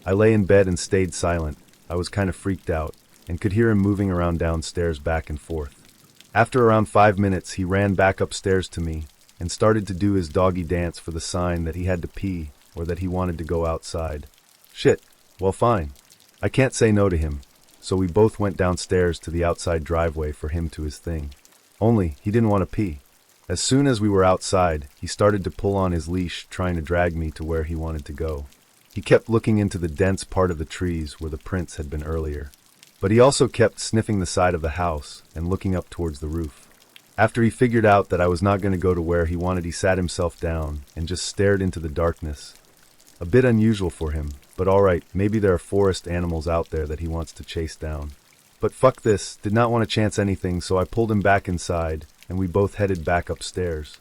I lay in bed and stayed silent. I was kind of freaked out, and could hear him moving around downstairs back and forth. After around 5 minutes, he ran back upstairs to me and started to do his doggy dance for the sign that he had to pee or that he wanted to go outside. Shit, well fine. I can't say no to him, so we both went downstairs to the outside driveway for him to his thing. Only, he didn't want to pee. As soon as we were outside, he started to pull on his leash, trying to drag me to where he wanted to go. He kept looking into the dense part of the trees where the prints had been earlier. But he also kept sniffing the side of the house and looking up towards the roof. After he figured out that I was not going to go to where he wanted, he sat himself down and just stared into the darkness. A bit unusual for him, but alright, maybe there are forest animals out there that he wants to chase down. But fuck this, did not want to chance anything, so I pulled him back inside, and we both headed back upstairs.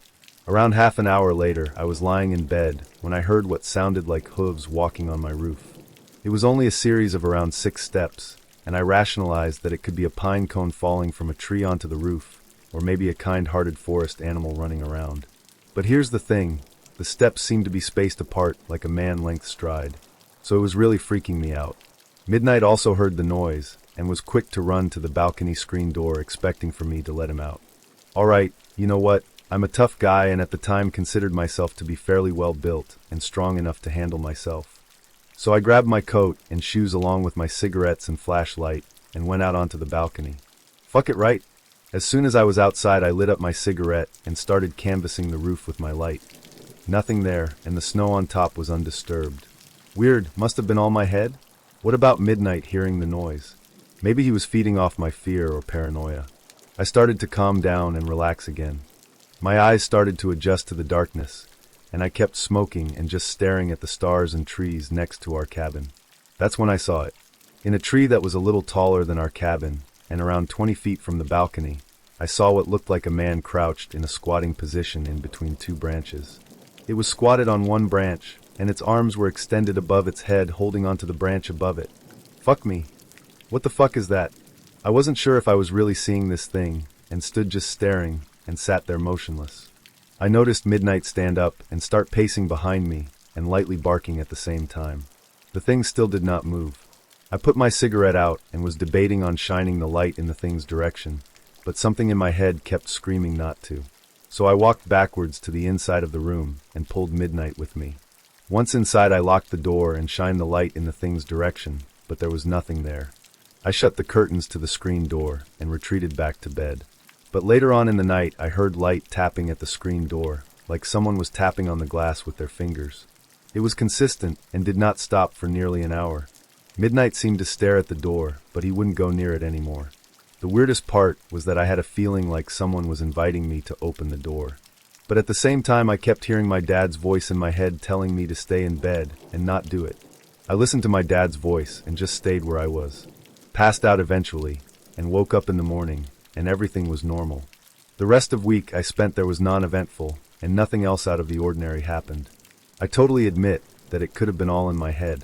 Around half an hour later, I was lying in bed when I heard what sounded like hooves walking on my roof. It was only a series of around 6 steps, and I rationalized that it could be a pine cone falling from a tree onto the roof, or maybe a kind-hearted forest animal running around. But here's the thing, the steps seemed to be spaced apart like a man-length stride, so it was really freaking me out. Midnight also heard the noise, and was quick to run to the balcony screen door expecting for me to let him out. Alright, you know what, I'm a tough guy and at the time considered myself to be fairly well built and strong enough to handle myself. So I grabbed my coat and shoes along with my cigarettes and flashlight and went out onto the balcony. Fuck it, right? As soon as I was outside, I lit up my cigarette and started canvassing the roof with my light. Nothing there, and the snow on top was undisturbed. Weird, must have been all my head? What about Midnight hearing the noise? Maybe he was feeding off my fear or paranoia. I started to calm down and relax again. My eyes started to adjust to the darkness, and I kept smoking and just staring at the stars and trees next to our cabin. That's when I saw it. In a tree that was a little taller than our cabin, and around 20 feet from the balcony, I saw what looked like a man crouched in a squatting position in between two branches. It was squatted on one branch, and its arms were extended above its head, holding onto the branch above it. Fuck me. What the fuck is that? I wasn't sure if I was really seeing this thing, and stood just staring, and sat there motionless. I noticed Midnight stand up and start pacing behind me, and lightly barking at the same time. The thing still did not move. I put my cigarette out and was debating on shining the light in the thing's direction, but something in my head kept screaming not to. So I walked backwards to the inside of the room and pulled Midnight with me. Once inside, I locked the door and shined the light in the thing's direction, but there was nothing there. I shut the curtains to the screen door and retreated back to bed. But later on in the night, I heard light tapping at the screen door, like someone was tapping on the glass with their fingers. It was consistent and did not stop for nearly an hour. Midnight seemed to stare at the door, but he wouldn't go near it anymore. The weirdest part was that I had a feeling like someone was inviting me to open the door. But at the same time, I kept hearing my dad's voice in my head telling me to stay in bed and not do it. I listened to my dad's voice and just stayed where I was. Passed out eventually, and woke up in the morning, and everything was normal. The rest of week I spent there was non-eventful, and nothing else out of the ordinary happened. I totally admit that it could have been all in my head.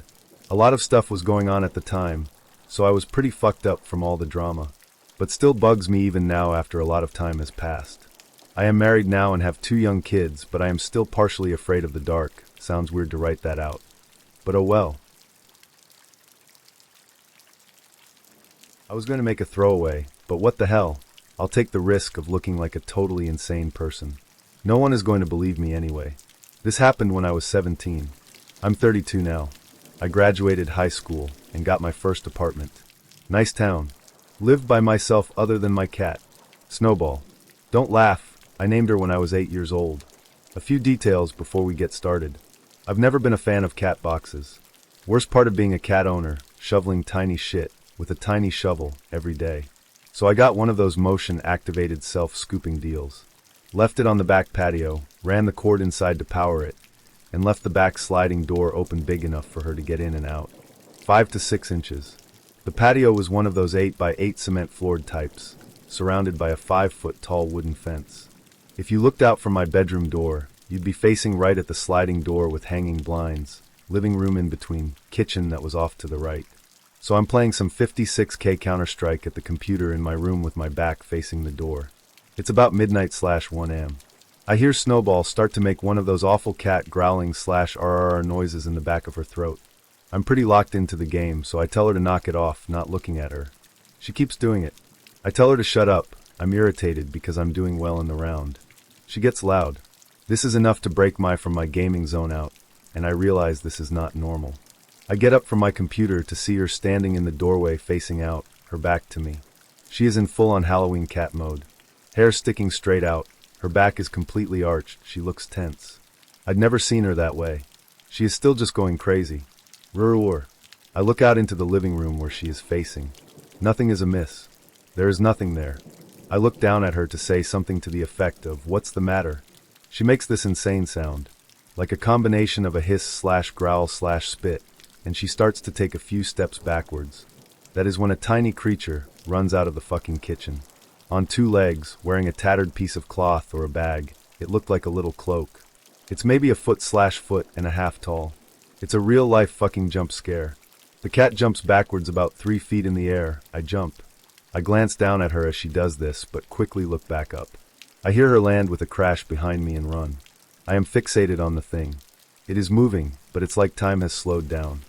A lot of stuff was going on at the time, so I was pretty fucked up from all the drama. But still bugs me even now after a lot of time has passed. I am married now and have 2 young kids, but I am still partially afraid of the dark. Sounds weird to write that out. But oh well. I was going to make a throwaway, but what the hell? I'll take the risk of looking like a totally insane person. No one is going to believe me anyway. This happened when I was 17. I'm 32 now. I graduated high school and got my first apartment. Nice town. Lived by myself other than my cat, Snowball. Don't laugh, I named her when I was 8 years old. A few details before we get started. I've never been a fan of cat boxes. Worst part of being a cat owner, shoveling tiny shit with a tiny shovel every day. So I got one of those motion-activated self-scooping deals. Left it on the back patio, ran the cord inside to power it, and left the back sliding door open big enough for her to get in and out. 5 to 6 inches. The patio was one of those 8 by 8 cement-floored types, surrounded by a 5-foot tall wooden fence. If you looked out from my bedroom door, you'd be facing right at the sliding door with hanging blinds, living room in between, kitchen that was off to the right. So I'm playing some 56K Counter-Strike at the computer in my room with my back facing the door. It's about midnight/1 am. I hear Snowball start to make one of those awful cat growling/RRR noises in the back of her throat. I'm pretty locked into the game, so I tell her to knock it off, not looking at her. She keeps doing it. I tell her to shut up. I'm irritated because I'm doing well in the round. She gets loud. This is enough to break from my gaming zone out, and I realize this is not normal. I get up from my computer to see her standing in the doorway facing out, her back to me. She is in full-on Halloween cat mode. Hair sticking straight out, her back is completely arched, she looks tense. I'd never seen her that way. She is still just going crazy. Roar. I look out into the living room where she is facing. Nothing is amiss. There is nothing there. I look down at her to say something to the effect of, "What's the matter?" She makes this insane sound, like a combination of a hiss/growl/spit, and she starts to take a few steps backwards. That is when a tiny creature runs out of the fucking kitchen. On 2 legs, wearing a tattered piece of cloth or a bag, it looked like a little cloak. It's maybe a foot/foot-and-a-half tall. It's a real-life fucking jump scare. The cat jumps backwards about 3 feet in the air. I jump. I glance down at her as she does this, but quickly look back up. I hear her land with a crash behind me and run. I am fixated on the thing. It is moving, but it's like time has slowed down.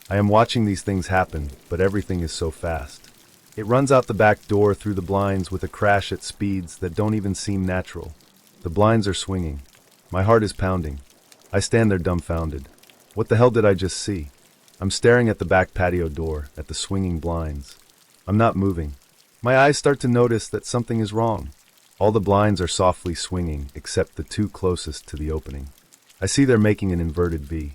I am watching these things happen, but everything is so fast. It runs out the back door through the blinds with a crash at speeds that don't even seem natural. The blinds are swinging. My heart is pounding. I stand there dumbfounded. What the hell did I just see? I'm staring at the back patio door, at the swinging blinds. I'm not moving. My eyes start to notice that something is wrong. All the blinds are softly swinging, except the 2 closest to the opening. I see they're making an inverted V.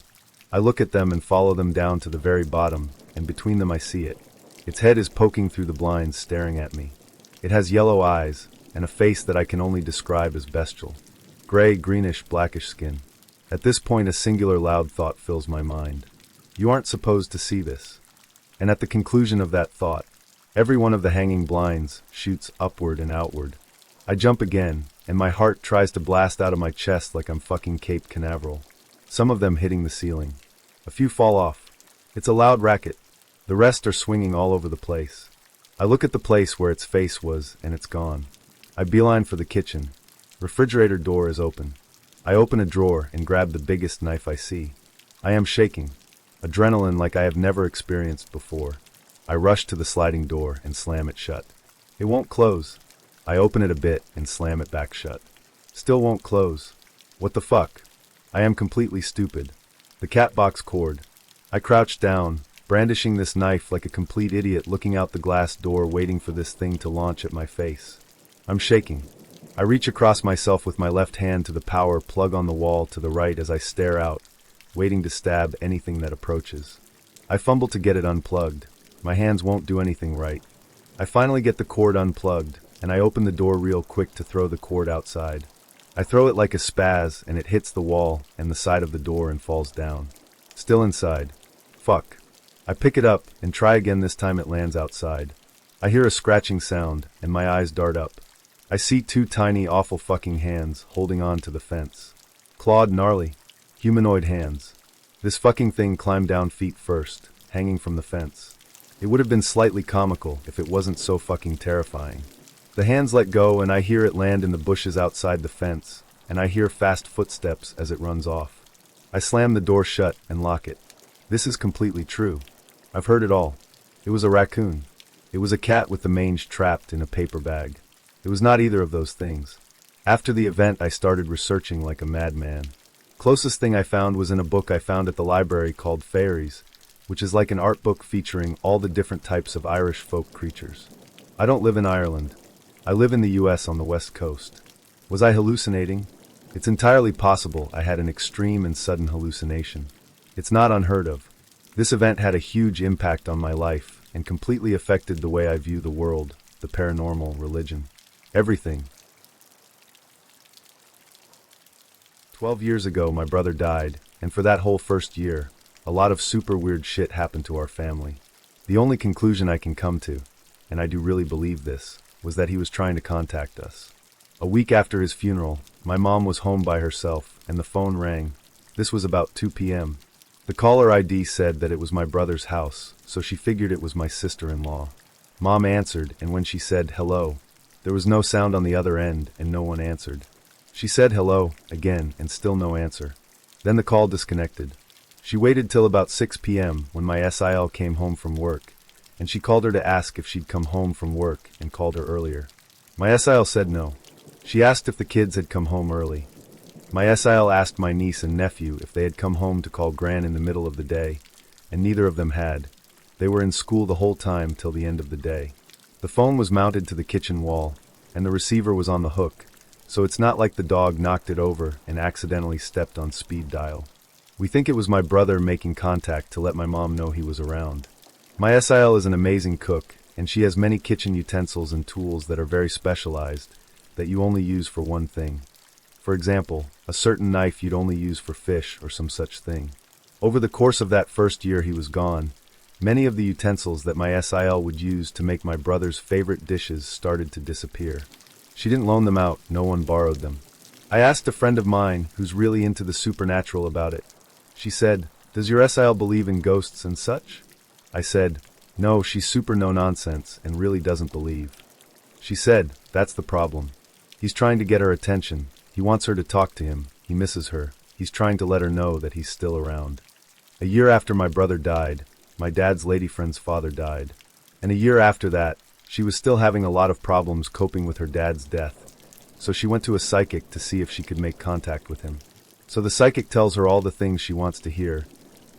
I look at them and follow them down to the very bottom, and between them I see it. Its head is poking through the blinds, staring at me. It has yellow eyes, and a face that I can only describe as bestial. Gray, greenish, blackish skin. At this point, a singular loud thought fills my mind. You aren't supposed to see this. And at the conclusion of that thought, every one of the hanging blinds shoots upward and outward. I jump again, and my heart tries to blast out of my chest like I'm fucking Cape Canaveral. Some of them hitting the ceiling. A few fall off. It's a loud racket. The rest are swinging all over the place. I look at the place where its face was, and it's gone. I beeline for the kitchen. Refrigerator door is open. I open a drawer and grab the biggest knife I see. I am shaking. Adrenaline like I have never experienced before. I rush to the sliding door and slam it shut. It won't close. I open it a bit and slam it back shut. Still won't close. What the fuck? I am completely stupid. The cat box cord. I crouch down, brandishing this knife like a complete idiot, looking out the glass door waiting for this thing to launch at my face. I'm shaking. I reach across myself with my left hand to the power plug on the wall to the right as I stare out, waiting to stab anything that approaches. I fumble to get it unplugged. My hands won't do anything right. I finally get the cord unplugged, and I open the door real quick to throw the cord outside. I throw it like a spaz, and it hits the wall and the side of the door and falls down. Still inside. Fuck. I pick it up and try again. This time it lands outside. I hear a scratching sound, and my eyes dart up. I see two tiny, awful fucking hands holding on to the fence. Clawed, gnarly, humanoid hands. This fucking thing climbed down feet first, hanging from the fence. It would have been slightly comical if it wasn't so fucking terrifying. The hands let go and I hear it land in the bushes outside the fence, and I hear fast footsteps as it runs off. I slam the door shut and lock it. This is completely true. I've heard it all. It was a raccoon. It was a cat with the mange trapped in a paper bag. It was not either of those things. After the event, I started researching like a madman. Closest thing I found was in a book I found at the library called Fairies, which is like an art book featuring all the different types of Irish folk creatures. I don't live in Ireland. I live in the US on the West Coast. Was I hallucinating? It's entirely possible I had an extreme and sudden hallucination. It's not unheard of. This event had a huge impact on my life and completely affected the way I view the world, the paranormal, religion. Everything. 12 years ago, my brother died, and for that whole first year, a lot of super weird shit happened to our family. The only conclusion I can come to, and I do really believe this, was that he was trying to contact us. A week after his funeral, my mom was home by herself, and the phone rang. This was about 2 p.m. The caller ID said that it was my brother's house, so she figured it was my sister-in-law. Mom answered, and when she said hello, there was no sound on the other end, and no one answered. She said hello, again, and still no answer. Then the call disconnected. She waited till about 6 p.m. when my SIL came home from work, and she called her to ask if she'd come home from work and called her earlier. My SIL said no. She asked if the kids had come home early. My SIL asked my niece and nephew if they had come home to call Gran in the middle of the day, and neither of them had. They were in school the whole time till the end of the day. The phone was mounted to the kitchen wall, and the receiver was on the hook, so it's not like the dog knocked it over and accidentally stepped on speed dial. We think it was my brother making contact to let my mom know he was around. My SIL is an amazing cook, and she has many kitchen utensils and tools that are very specialized, that you only use for one thing. For example, a certain knife you'd only use for fish or some such thing. Over the course of that first year he was gone, many of the utensils that my SIL would use to make my brother's favorite dishes started to disappear. She didn't loan them out, no one borrowed them. I asked a friend of mine who's really into the supernatural about it. She said, "Does your SIL believe in ghosts and such?" I said, "No, she's super no nonsense and really doesn't believe." She said, "That's the problem. He's trying to get her attention. He wants her to talk to him. He misses her. He's trying to let her know that he's still around." A year after my brother died, my dad's lady friend's father died. And a year after that, she was still having a lot of problems coping with her dad's death. So she went to a psychic to see if she could make contact with him. So the psychic tells her all the things she wants to hear.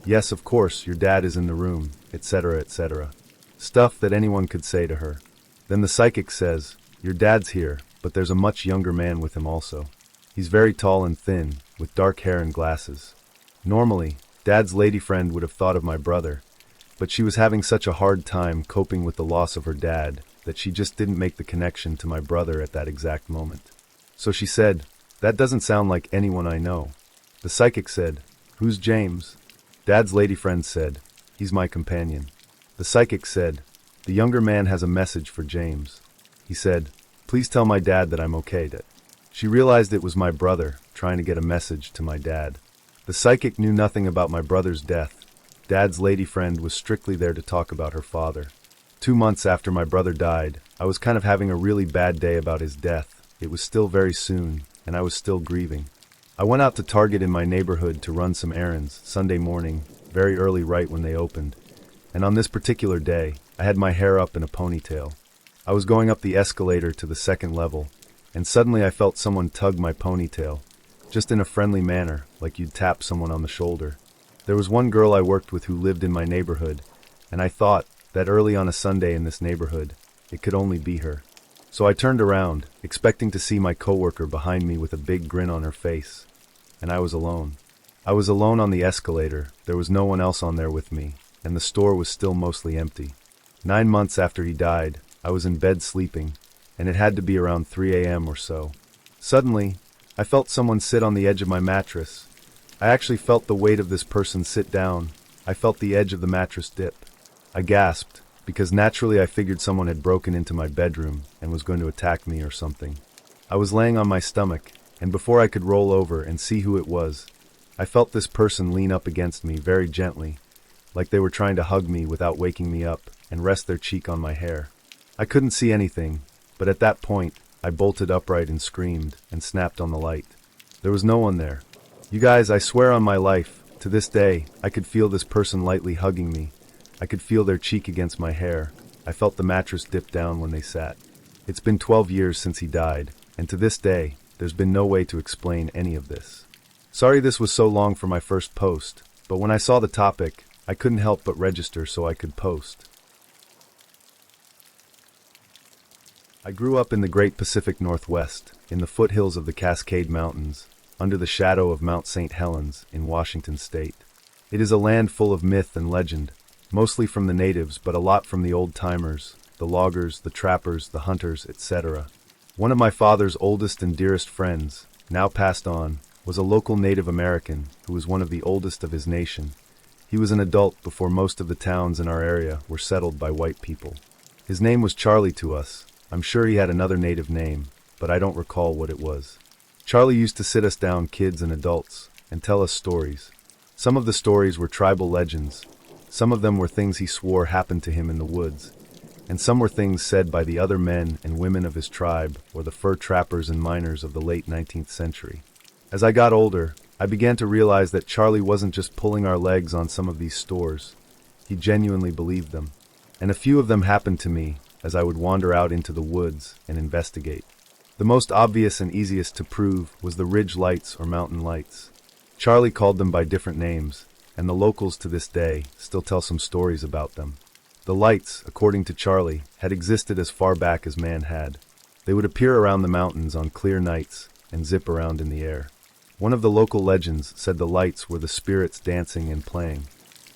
Yes, of course, your dad is in the room, etc., etc. Stuff that anyone could say to her. Then the psychic says, "Your dad's here, but there's a much younger man with him also. He's very tall and thin, with dark hair and glasses." Normally, Dad's lady friend would have thought of my brother, but she was having such a hard time coping with the loss of her dad that she just didn't make the connection to my brother at that exact moment. So she said, "That doesn't sound like anyone I know." The psychic said, "Who's James?" Dad's lady friend said, "He's my companion." The psychic said, "The younger man has a message for James." He said, "Please tell my dad that I'm okay." She realized it was my brother trying to get a message to my dad. The psychic knew nothing about my brother's death. Dad's lady friend was strictly there to talk about her father. 2 months after my brother died, I was kind of having a really bad day about his death. It was still very soon, and I was still grieving. I went out to Target in my neighborhood to run some errands Sunday morning, very early right when they opened. And on this particular day, I had my hair up in a ponytail. I was going up the escalator to the second level, and suddenly I felt someone tug my ponytail, just in a friendly manner, like you'd tap someone on the shoulder. There was one girl I worked with who lived in my neighborhood, and I thought that early on a Sunday in this neighborhood, it could only be her. So I turned around, expecting to see my coworker behind me with a big grin on her face, and I was alone. I was alone on the escalator, there was no one else on there with me, and the store was still mostly empty. 9 months after he died, I was in bed sleeping, and it had to be around 3 a.m. or so. Suddenly, I felt someone sit on the edge of my mattress. I actually felt the weight of this person sit down. I felt the edge of the mattress dip. I gasped, because naturally I figured someone had broken into my bedroom and was going to attack me or something. I was laying on my stomach, and before I could roll over and see who it was, I felt this person lean up against me very gently, like they were trying to hug me without waking me up, and rest their cheek on my hair. I couldn't see anything, but at that point, I bolted upright and screamed, and snapped on the light. There was no one there. You guys, I swear on my life, to this day, I could feel this person lightly hugging me. I could feel their cheek against my hair. I felt the mattress dip down when they sat. It's been 12 years since he died, and to this day, there's been no way to explain any of this. Sorry this was so long for my first post, but when I saw the topic, I couldn't help but register so I could post. I grew up in the Great Pacific Northwest, in the foothills of the Cascade Mountains, under the shadow of Mount St. Helens in Washington state. It is a land full of myth and legend, mostly from the natives but a lot from the old-timers, the loggers, the trappers, the hunters, etc. One of my father's oldest and dearest friends, now passed on, was a local Native American who was one of the oldest of his nation. He was an adult before most of the towns in our area were settled by white people. His name was Charlie to us. I'm sure he had another native name, but I don't recall what it was. Charlie used to sit us down, kids and adults, and tell us stories. Some of the stories were tribal legends. Some of them were things he swore happened to him in the woods, and some were things said by the other men and women of his tribe or the fur trappers and miners of the late 19th century. As I got older, I began to realize that Charlie wasn't just pulling our legs on some of these stories. He genuinely believed them. And a few of them happened to me as I would wander out into the woods and investigate. The most obvious and easiest to prove was the ridge lights or mountain lights. Charlie called them by different names, and the locals to this day still tell some stories about them. The lights, according to Charlie, had existed as far back as man had. They would appear around the mountains on clear nights and zip around in the air. One of the local legends said the lights were the spirits dancing and playing.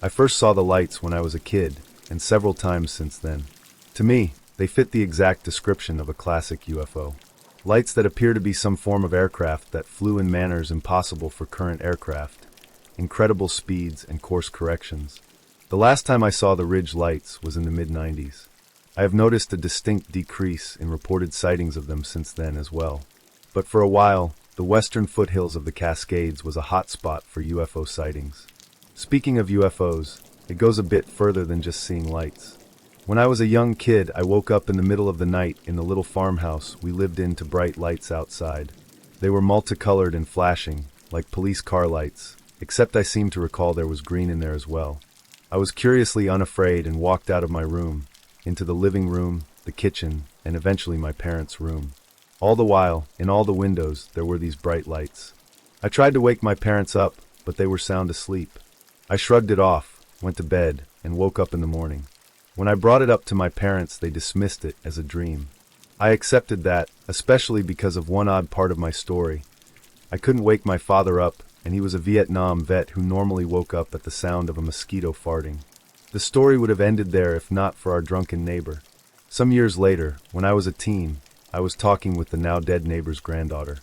I first saw the lights when I was a kid, and several times since then. To me, they fit the exact description of a classic UFO. Lights that appear to be some form of aircraft that flew in manners impossible for current aircraft. Incredible speeds and course corrections. The last time I saw the ridge lights was in the mid-90s. I have noticed a distinct decrease in reported sightings of them since then as well. But for a while, the western foothills of the Cascades was a hot spot for UFO sightings. Speaking of UFOs, it goes a bit further than just seeing lights. When I was a young kid, I woke up in the middle of the night in the little farmhouse we lived in to bright lights outside. They were multicolored and flashing, like police car lights, except I seem to recall there was green in there as well. I was curiously unafraid and walked out of my room, into the living room, the kitchen, and eventually my parents' room. All the while, in all the windows, there were these bright lights. I tried to wake my parents up, but they were sound asleep. I shrugged it off, went to bed, and woke up in the morning. When I brought it up to my parents, they dismissed it as a dream. I accepted that, especially because of one odd part of my story. I couldn't wake my father up, and he was a Vietnam vet who normally woke up at the sound of a mosquito farting. The story would have ended there if not for our drunken neighbor. Some years later, when I was a teen, I was talking with the now dead neighbor's granddaughter.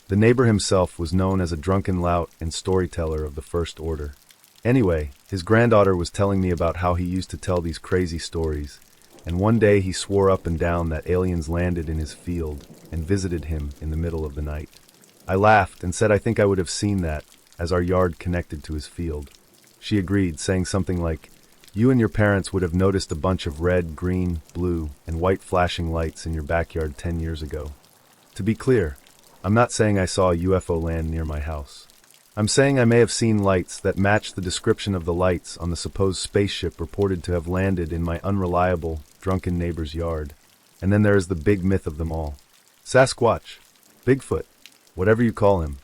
The neighbor himself was known as a drunken lout and storyteller of the first order. Anyway, his granddaughter was telling me about how he used to tell these crazy stories, and one day he swore up and down that aliens landed in his field and visited him in the middle of the night. I laughed and said I think I would have seen that, as our yard connected to his field. She agreed, saying something like, "You and your parents would have noticed a bunch of red, green, blue, and white flashing lights in your backyard 10 years ago." To be clear, I'm not saying I saw a UFO land near my house. I'm saying I may have seen lights that matched the description of the lights on the supposed spaceship reported to have landed in my unreliable, drunken neighbor's yard. And then there is the big myth of them all. Sasquatch, Bigfoot, whatever you call him.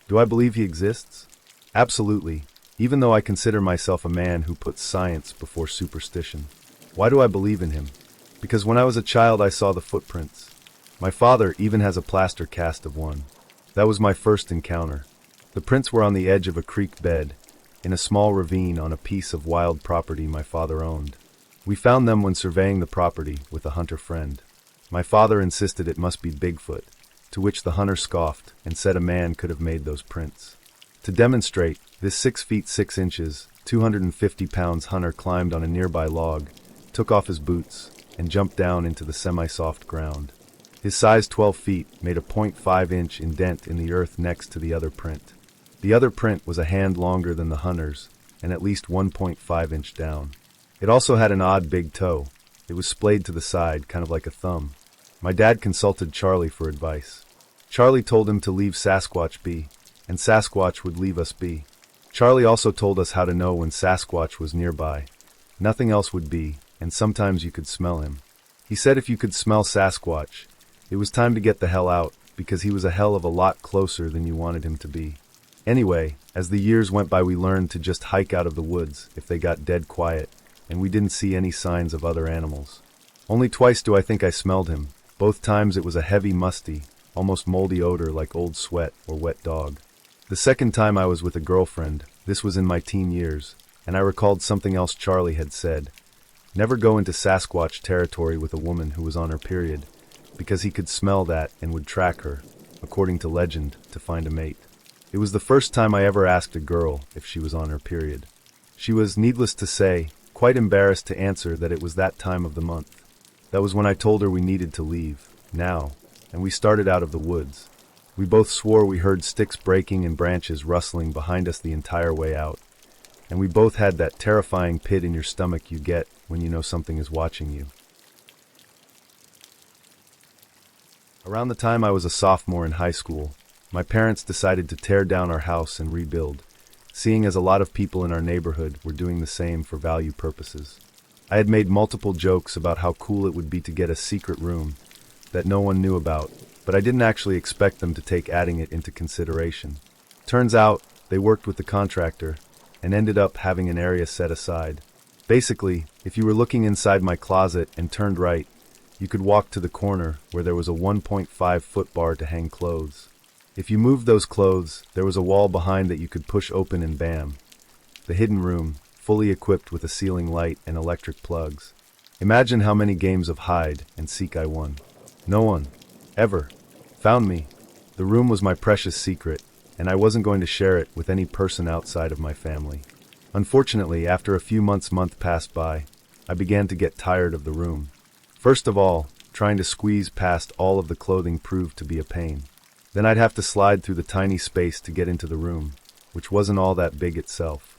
Do I believe he exists? Absolutely, even though I consider myself a man who puts science before superstition. Why do I believe in him? Because when I was a child I saw the footprints. My father even has a plaster cast of one. That was my first encounter. The prints were on the edge of a creek bed, in a small ravine on a piece of wild property my father owned. We found them when surveying the property with a hunter friend. My father insisted it must be Bigfoot, to which the hunter scoffed and said a man could have made those prints. To demonstrate, this 6 feet 6 inches, 250 pounds hunter climbed on a nearby log, took off his boots, and jumped down into the semi-soft ground. His size 12 feet made a 0.5-inch indent in the earth next to the other print. The other print was a hand longer than the hunter's, and at least 1.5-inch down. It also had an odd big toe. It was splayed to the side, kind of like a thumb. My dad consulted Charlie for advice. Charlie told him to leave Sasquatch be, and Sasquatch would leave us be. Charlie also told us how to know when Sasquatch was nearby. Nothing else would be, and sometimes you could smell him. He said if you could smell Sasquatch, it was time to get the hell out, because he was a hell of a lot closer than you wanted him to be. Anyway, as the years went by we learned to just hike out of the woods if they got dead quiet, and we didn't see any signs of other animals. Only twice do I think I smelled him. Both times it was a heavy, musty, almost moldy odor like old sweat or wet dog. The second time I was with a girlfriend. This was in my teen years, and I recalled something else Charlie had said. Never go into Sasquatch territory with a woman who was on her period, because he could smell that and would track her, according to legend, to find a mate. It was the first time I ever asked a girl if she was on her period. She was, needless to say, quite embarrassed to answer that it was that time of the month. That was when I told her we needed to leave, now, and we started out of the woods. We both swore we heard sticks breaking and branches rustling behind us the entire way out, and we both had that terrifying pit in your stomach you get when you know something is watching you. Around the time I was a sophomore in high school, my parents decided to tear down our house and rebuild, seeing as a lot of people in our neighborhood were doing the same for value purposes. I had made multiple jokes about how cool it would be to get a secret room that no one knew about, but I didn't actually expect them to take adding it into consideration. Turns out, they worked with the contractor and ended up having an area set aside. Basically, if you were looking inside my closet and turned right, you could walk to the corner where there was a 1.5-foot bar to hang clothes. If you moved those clothes, there was a wall behind that you could push open and bam. The hidden room, fully equipped with a ceiling light and electric plugs. Imagine how many games of hide and seek I won. No one, ever, found me. The room was my precious secret, and I wasn't going to share it with any person outside of my family. Unfortunately, after a few months passed by, I began to get tired of the room. First of all, trying to squeeze past all of the clothing proved to be a pain. Then I'd have to slide through the tiny space to get into the room, which wasn't all that big itself.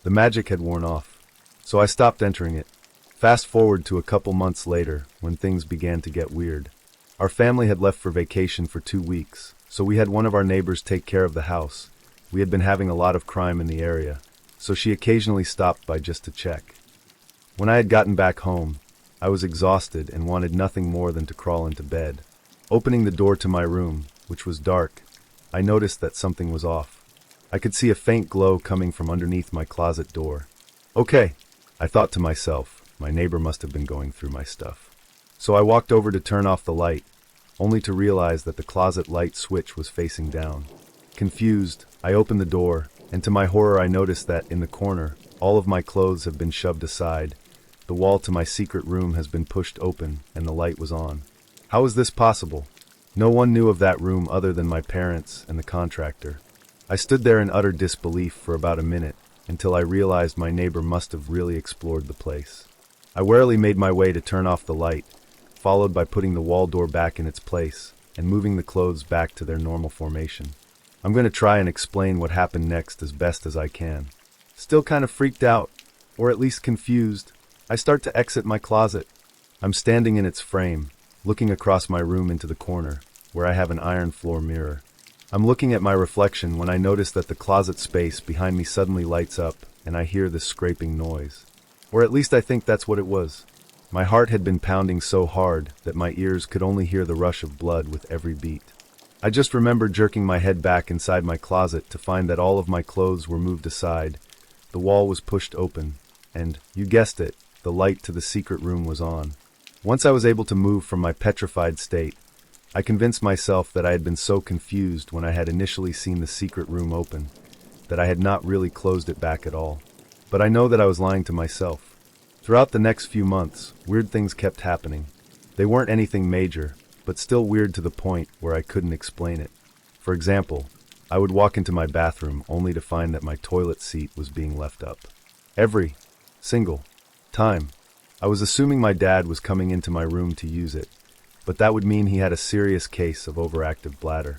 The magic had worn off, so I stopped entering it. Fast forward to a couple months later, when things began to get weird. Our family had left for vacation for 2 weeks, so we had one of our neighbors take care of the house. We had been having a lot of crime in the area, so she occasionally stopped by just to check. When I had gotten back home, I was exhausted and wanted nothing more than to crawl into bed. Opening the door to my room, which was dark, I noticed that something was off. I could see a faint glow coming from underneath my closet door. Okay, I thought to myself, my neighbor must have been going through my stuff. So I walked over to turn off the light, only to realize that the closet light switch was facing down. Confused, I opened the door, and to my horror I noticed that, in the corner, all of my clothes have been shoved aside, the wall to my secret room has been pushed open and the light was on. How is this possible? No one knew of that room other than my parents and the contractor. I stood there in utter disbelief for about a minute, until I realized my neighbor must have really explored the place. I warily made my way to turn off the light, followed by putting the wall door back in its place and moving the clothes back to their normal formation. I'm going to try and explain what happened next as best as I can. Still kind of freaked out, or at least confused, I start to exit my closet. I'm standing in its frame, looking across my room into the corner, where I have an iron floor mirror. I'm looking at my reflection when I notice that the closet space behind me suddenly lights up and I hear this scraping noise. Or at least I think that's what it was. My heart had been pounding so hard that my ears could only hear the rush of blood with every beat. I just remember jerking my head back inside my closet to find that all of my clothes were moved aside, the wall was pushed open, and, you guessed it, the light to the secret room was on. Once I was able to move from my petrified state, I convinced myself that I had been so confused when I had initially seen the secret room open, that I had not really closed it back at all. But I know that I was lying to myself. Throughout the next few months, weird things kept happening. They weren't anything major, but still weird to the point where I couldn't explain it. For example, I would walk into my bathroom only to find that my toilet seat was being left up. Every single time. I was assuming my dad was coming into my room to use it, but that would mean he had a serious case of overactive bladder.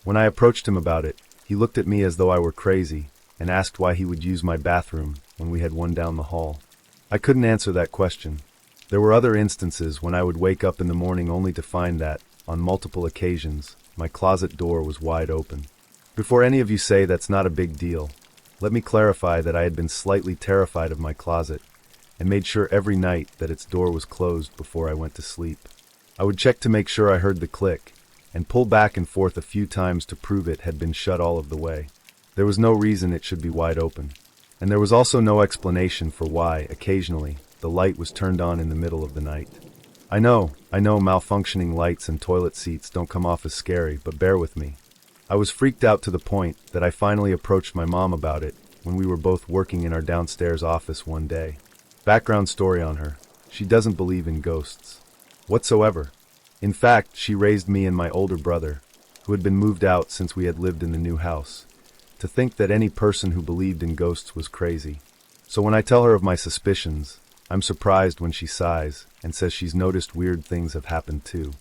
When I approached him about it, he looked at me as though I were crazy and asked why he would use my bathroom when we had one down the hall. I couldn't answer that question. There were other instances when I would wake up in the morning only to find that, on multiple occasions, my closet door was wide open. Before any of you say that's not a big deal, let me clarify that I had been slightly terrified of my closet and made sure every night that its door was closed before I went to sleep. I would check to make sure I heard the click, and pull back and forth a few times to prove it had been shut all of the way. There was no reason it should be wide open. And there was also no explanation for why, occasionally, the light was turned on in the middle of the night. I know, malfunctioning lights and toilet seats don't come off as scary, but bear with me. I was freaked out to the point that I finally approached my mom about it when we were both working in our downstairs office one day. Background story on her: she doesn't believe in ghosts whatsoever. In fact, she raised me and my older brother, who had been moved out since we had lived in the new house, to think that any person who believed in ghosts was crazy. So when I tell her of my suspicions, I'm surprised when she sighs and says she's noticed weird things have happened too.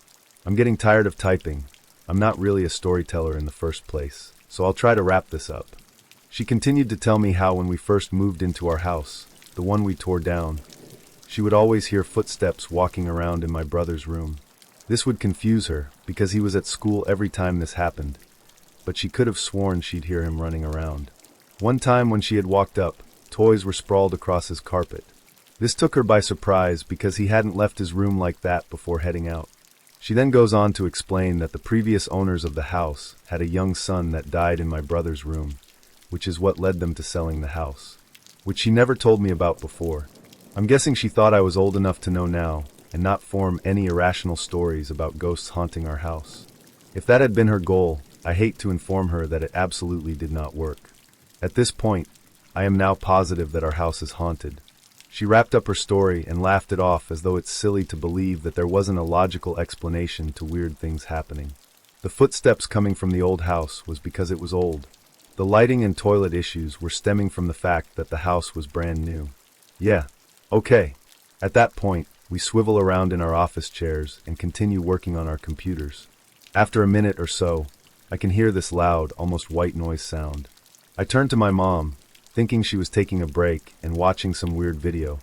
I'm getting tired of typing. I'm not really a storyteller in the first place, so I'll try to wrap this up. She continued to tell me how when we first moved into our house, the one we tore down, she would always hear footsteps walking around in my brother's room. This would confuse her because he was at school every time this happened, but she could have sworn she'd hear him running around. One time when she had walked up, toys were sprawled across his carpet. This took her by surprise because he hadn't left his room like that before heading out. She then goes on to explain that the previous owners of the house had a young son that died in my brother's room, which is what led them to selling the house, which she never told me about before. I'm guessing she thought I was old enough to know now and not form any irrational stories about ghosts haunting our house. If that had been her goal, I hate to inform her that it absolutely did not work. At this point, I am now positive that our house is haunted. She wrapped up her story and laughed it off as though it's silly to believe that there wasn't a logical explanation to weird things happening. The footsteps coming from the old house was because it was old. The lighting and toilet issues were stemming from the fact that the house was brand new. Yeah, okay. At that point, we swivel around in our office chairs and continue working on our computers. After a minute or so, I can hear this loud, almost white noise sound. I turn to my mom, thinking she was taking a break and watching some weird video,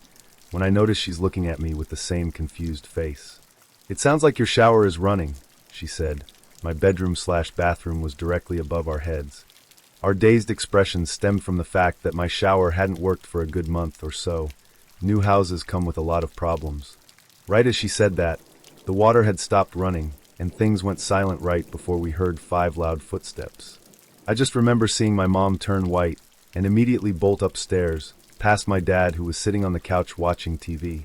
when I notice she's looking at me with the same confused face. "It sounds like your shower is running," she said. My bedroom/bathroom was directly above our heads. Our dazed expressions stemmed from the fact that my shower hadn't worked for a good month or so. New houses come with a lot of problems. Right as she said that, the water had stopped running, and things went silent right before we heard 5 loud footsteps. I just remember seeing my mom turn white and immediately bolt upstairs, past my dad who was sitting on the couch watching TV.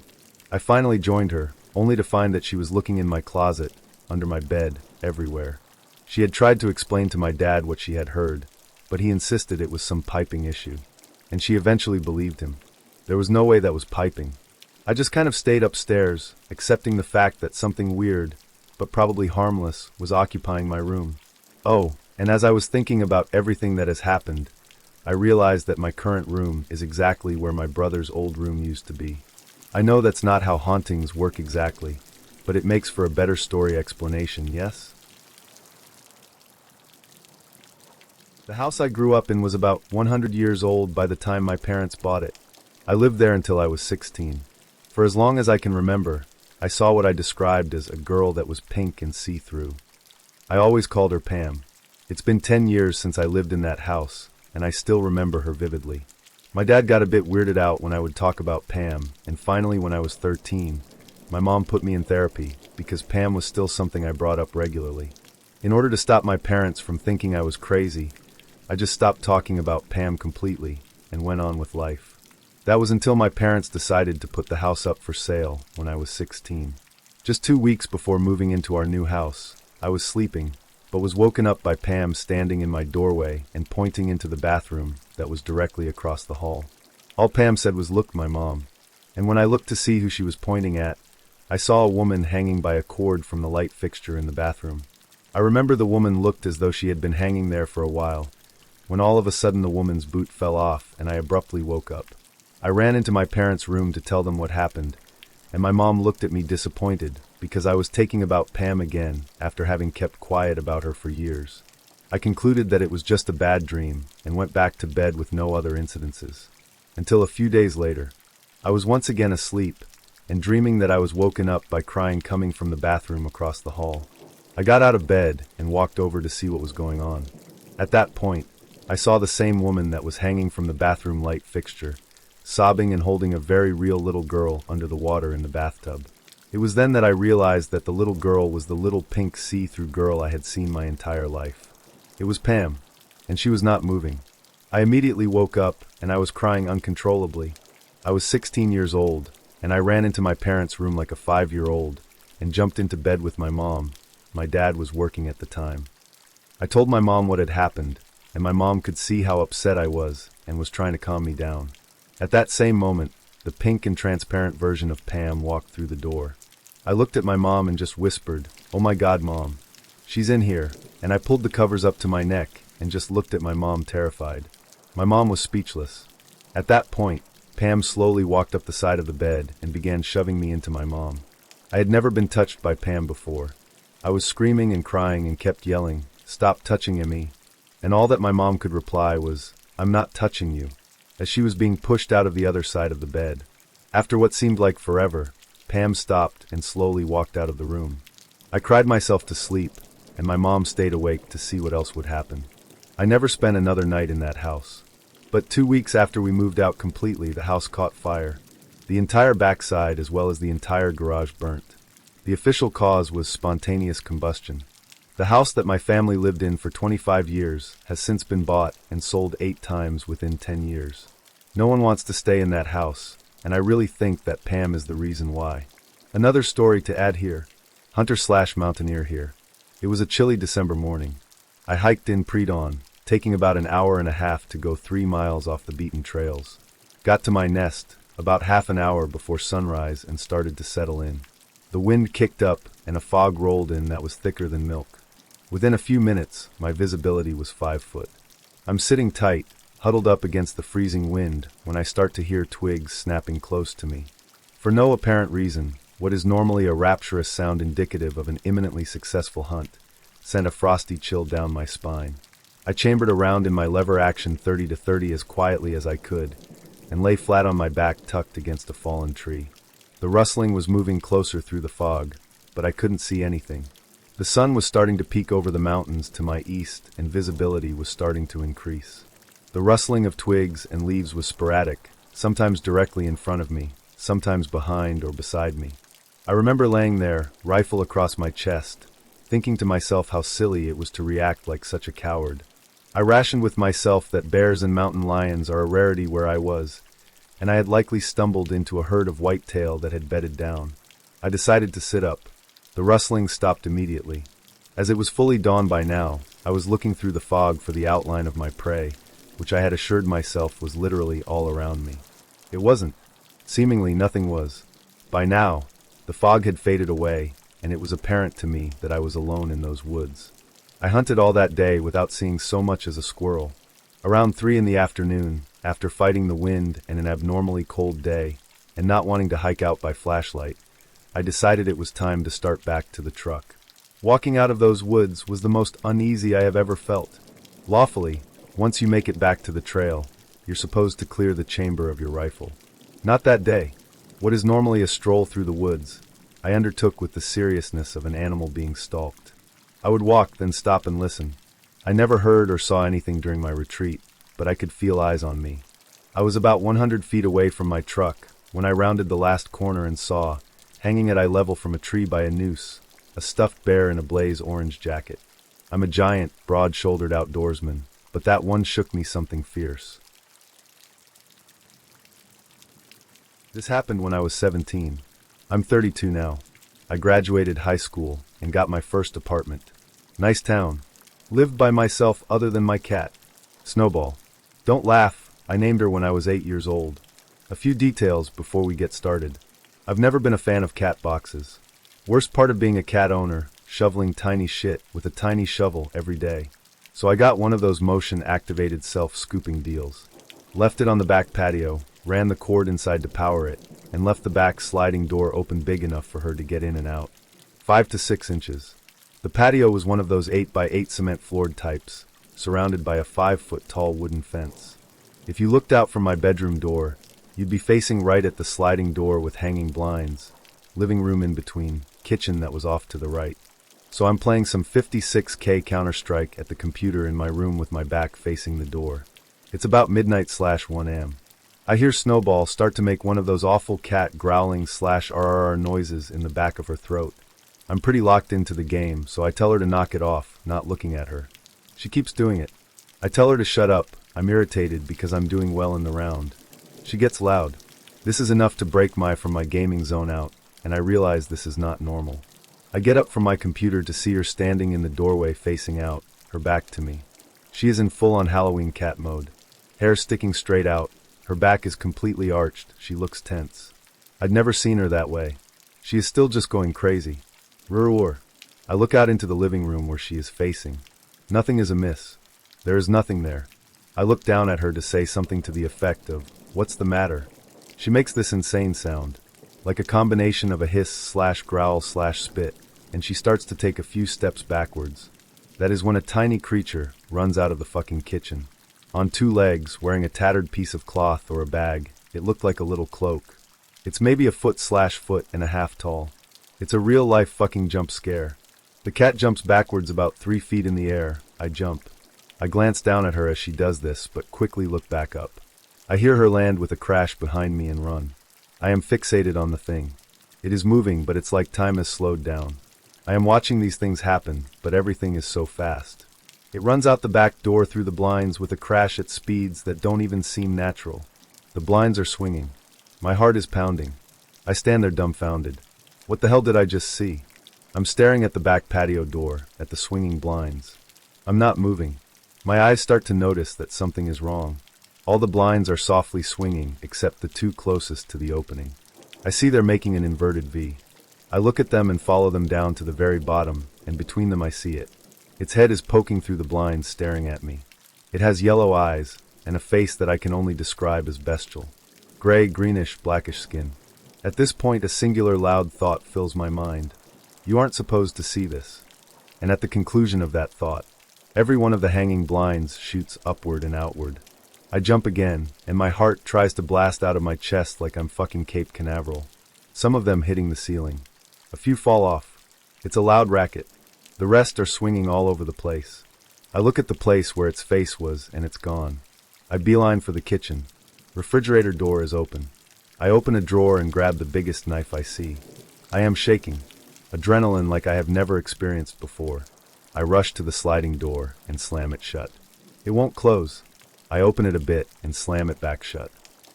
I finally joined her, only to find that she was looking in my closet, under my bed, everywhere. She had tried to explain to my dad what she had heard, but he insisted it was some piping issue, and she eventually believed him. There was no way that was piping. I just kind of stayed upstairs, accepting the fact that something weird, but probably harmless, was occupying my room. Oh, and as I was thinking about everything that has happened, I realized that my current room is exactly where my brother's old room used to be. I know that's not how hauntings work exactly, but it makes for a better story explanation, yes? The house I grew up in was about 100 years old by the time my parents bought it. I lived there until I was 16. For as long as I can remember, I saw what I described as a girl that was pink and see-through. I always called her Pam. It's been 10 years since I lived in that house, and I still remember her vividly. My dad got a bit weirded out when I would talk about Pam, and finally when I was 13, my mom put me in therapy because Pam was still something I brought up regularly. In order to stop my parents from thinking I was crazy, I just stopped talking about Pam completely and went on with life. That was until my parents decided to put the house up for sale when I was 16. Just 2 weeks before moving into our new house, I was sleeping, but was woken up by Pam standing in my doorway and pointing into the bathroom that was directly across the hall. All Pam said was, "Look, my mom." And when I looked to see who she was pointing at, I saw a woman hanging by a cord from the light fixture in the bathroom. I remember the woman looked as though she had been hanging there for a while, when all of a sudden the woman's boot fell off and I abruptly woke up. I ran into my parents' room to tell them what happened, and my mom looked at me disappointed because I was taking about Pam again after having kept quiet about her for years. I concluded that it was just a bad dream and went back to bed with no other incidences. Until a few days later, I was once again asleep and dreaming that I was woken up by crying coming from the bathroom across the hall. I got out of bed and walked over to see what was going on. At that point, I saw the same woman that was hanging from the bathroom light fixture, sobbing and holding a very real little girl under the water in the bathtub. It was then that I realized that the little girl was the little pink see-through girl I had seen my entire life. It was Pam, and she was not moving. I immediately woke up, and I was crying uncontrollably. I was 16 years old, and I ran into my parents' room like a 5-year-old, and jumped into bed with my mom. My dad was working at the time. I told my mom what had happened, and my mom could see how upset I was, and was trying to calm me down. At that same moment, the pink and transparent version of Pam walked through the door. I looked at my mom and just whispered, "Oh my God, Mom. She's in here," and I pulled the covers up to my neck and just looked at my mom terrified. My mom was speechless. At that point, Pam slowly walked up the side of the bed and began shoving me into my mom. I had never been touched by Pam before. I was screaming and crying and kept yelling, "Stop touching me." And all that my mom could reply was, "I'm not touching you," as she was being pushed out of the other side of the bed. After what seemed like forever, Pam stopped and slowly walked out of the room. I cried myself to sleep, and my mom stayed awake to see what else would happen. I never spent another night in that house. But 2 weeks after we moved out completely, the house caught fire. The entire backside as well as the entire garage burnt. The official cause was spontaneous combustion. The house that my family lived in for 25 years has since been bought and sold 8 times within 10 years. No one wants to stay in that house, and I really think that Pam is the reason why. Another story to add here. Hunter/mountaineer here. It was a chilly December morning. I hiked in pre-dawn, taking about an hour and a half to go 3 miles off the beaten trails. Got to my nest about half an hour before sunrise and started to settle in. The wind kicked up and a fog rolled in that was thicker than milk. Within a few minutes, my visibility was 5 foot. I'm sitting tight, huddled up against the freezing wind, when I start to hear twigs snapping close to me. For no apparent reason, what is normally a rapturous sound indicative of an imminently successful hunt sent a frosty chill down my spine. I chambered around in my lever-action 30-30 as quietly as I could, and lay flat on my back tucked against a fallen tree. The rustling was moving closer through the fog, but I couldn't see anything. The sun was starting to peek over the mountains to my east, and visibility was starting to increase. The rustling of twigs and leaves was sporadic, sometimes directly in front of me, sometimes behind or beside me. I remember laying there, rifle across my chest, thinking to myself how silly it was to react like such a coward. I rationed with myself that bears and mountain lions are a rarity where I was, and I had likely stumbled into a herd of whitetail that had bedded down. I decided to sit up. The rustling stopped immediately. As it was fully dawn by now, I was looking through the fog for the outline of my prey, which I had assured myself was literally all around me. It wasn't. Seemingly nothing was. By now, the fog had faded away, and it was apparent to me that I was alone in those woods. I hunted all that day without seeing so much as a squirrel. Around 3 in the afternoon, after fighting the wind and an abnormally cold day, and not wanting to hike out by flashlight, I decided it was time to start back to the truck. Walking out of those woods was the most uneasy I have ever felt. Lawfully, once you make it back to the trail, you're supposed to clear the chamber of your rifle. Not that day. What is normally a stroll through the woods, I undertook with the seriousness of an animal being stalked. I would walk, then stop and listen. I never heard or saw anything during my retreat, but I could feel eyes on me. I was about 100 feet away from my truck when I rounded the last corner and saw, hanging at eye level from a tree by a noose, a stuffed bear in a blaze orange jacket. I'm a giant, broad-shouldered outdoorsman, but that one shook me something fierce. This happened when I was 17. I'm 32 now. I graduated high school and got my first apartment. Nice town. Lived by myself other than my cat, Snowball. Don't laugh, I named her when I was 8 years old. A few details before we get started. I've never been a fan of cat boxes. Worst part of being a cat owner, shoveling tiny shit with a tiny shovel every day. So I got one of those motion-activated self-scooping deals. Left it on the back patio, ran the cord inside to power it, and left the back sliding door open big enough for her to get in and out. 5 to 6 inches. The patio was one of those 8x8 cement-floored types, surrounded by a 5-foot-tall wooden fence. If you looked out from my bedroom door, you'd be facing right at the sliding door with hanging blinds, living room in between, kitchen that was off to the right. So I'm playing some 56K Counter-Strike at the computer in my room with my back facing the door. It's about midnight/1 a.m. I hear Snowball start to make one of those awful cat growling/RRR noises in the back of her throat. I'm pretty locked into the game, so I tell her to knock it off, not looking at her. She keeps doing it. I tell her to shut up. I'm irritated because I'm doing well in the round. She gets loud. This is enough to break from my gaming zone out, and I realize this is not normal. I get up from my computer to see her standing in the doorway facing out, her back to me. She is in full-on Halloween cat mode. Hair sticking straight out. Her back is completely arched. She looks tense. I'd never seen her that way. She is still just going crazy. Roar. I look out into the living room where she is facing. Nothing is amiss. There is nothing there. I look down at her to say something to the effect of, "What's the matter?" She makes this insane sound, like a combination of a hiss/growl/spit, and she starts to take a few steps backwards. That is when a tiny creature runs out of the fucking kitchen. On 2 legs, wearing a tattered piece of cloth or a bag, it looked like a little cloak. It's maybe a foot/foot-and-a-half tall. It's a real-life fucking jump scare. The cat jumps backwards about 3 feet in the air. I jump. I glance down at her as she does this, but quickly look back up. I hear her land with a crash behind me and run. I am fixated on the thing. It is moving, but it's like time has slowed down. I am watching these things happen, but everything is so fast. It runs out the back door through the blinds with a crash at speeds that don't even seem natural. The blinds are swinging. My heart is pounding. I stand there dumbfounded. What the hell did I just see? I'm staring at the back patio door, at the swinging blinds. I'm not moving. My eyes start to notice that something is wrong. All the blinds are softly swinging, except the 2 closest to the opening. I see they're making an inverted V. I look at them and follow them down to the very bottom, and between them I see it. Its head is poking through the blinds, staring at me. It has yellow eyes, and a face that I can only describe as bestial. Gray, greenish, blackish skin. At this point, a singular loud thought fills my mind. You aren't supposed to see this. And at the conclusion of that thought, every one of the hanging blinds shoots upward and outward. I jump again, and my heart tries to blast out of my chest like I'm fucking Cape Canaveral. Some of them hitting the ceiling. A few fall off. It's a loud racket. The rest are swinging all over the place. I look at the place where its face was, and it's gone. I beeline for the kitchen. Refrigerator door is open. I open a drawer and grab the biggest knife I see. I am shaking. Adrenaline like I have never experienced before. I rush to the sliding door and slam it shut. It won't close. I open it a bit and slam it back shut.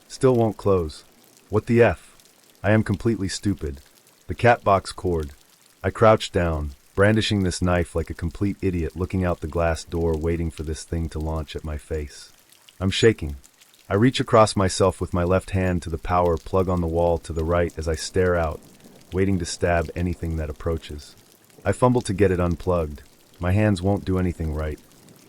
Still won't close. What the F? I am completely stupid. The cat box cord. I crouch down, brandishing this knife like a complete idiot, looking out the glass door waiting for this thing to launch at my face. I'm shaking. I reach across myself with my left hand to the power plug on the wall to the right as I stare out, waiting to stab anything that approaches. I fumble to get it unplugged. My hands won't do anything right.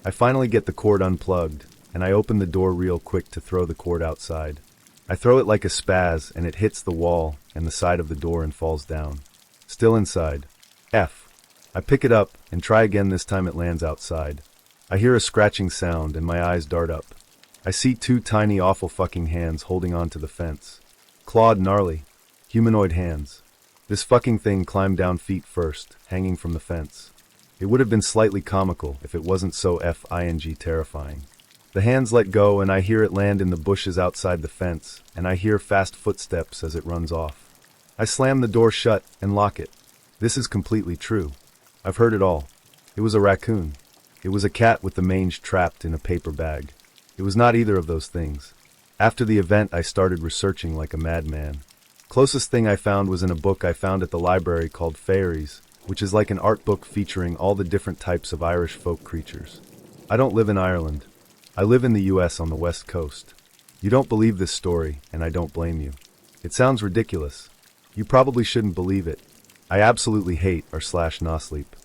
I finally get the cord unplugged, and I open the door real quick to throw the cord outside. I throw it like a spaz, and it hits the wall and the side of the door and falls down. Still inside. F. I pick it up and try again. This time it lands outside. I hear a scratching sound and my eyes dart up. I see two tiny awful fucking hands holding onto the fence. Clawed, gnarly. Humanoid hands. This fucking thing climbed down feet first, hanging from the fence. It would have been slightly comical if it wasn't so f***ing terrifying. The hands let go and I hear it land in the bushes outside the fence, and I hear fast footsteps as it runs off. I slam the door shut and lock it. This is completely true. I've heard it all. It was a raccoon. It was a cat with the mange trapped in a paper bag. It was not either of those things. After the event, I started researching like a madman. Closest thing I found was in a book I found at the library called Fairies, which is like an art book featuring all the different types of Irish folk creatures. I don't live in Ireland. I live in the US on the West Coast. You don't believe this story, and I don't blame you. It sounds ridiculous. You probably shouldn't believe it. I absolutely hate / sleep.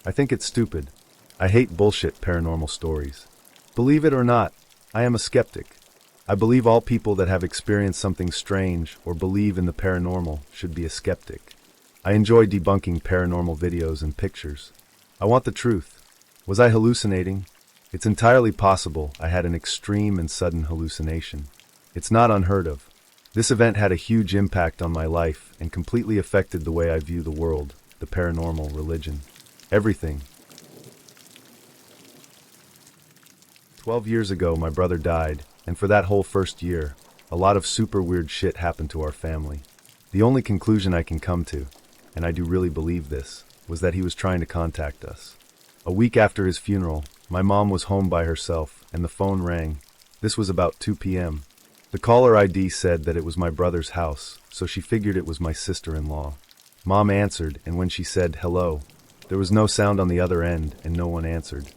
I think it's stupid. I hate bullshit paranormal stories. Believe it or not, I am a skeptic. I believe all people that have experienced something strange or believe in the paranormal should be a skeptic. I enjoy debunking paranormal videos and pictures. I want the truth. Was I hallucinating? It's entirely possible I had an extreme and sudden hallucination. It's not unheard of. This event had a huge impact on my life and completely affected the way I view the world, the paranormal, religion, everything. 12 years ago, my brother died, and for that whole first year, a lot of super weird shit happened to our family. The only conclusion I can come to, and I do really believe this, was that he was trying to contact us. A week after his funeral, my mom was home by herself, and the phone rang. This was about 2 p.m. The caller ID said that it was my brother's house, so she figured it was my sister-in-law. Mom answered, and when she said hello, there was no sound on the other end, and no one answered.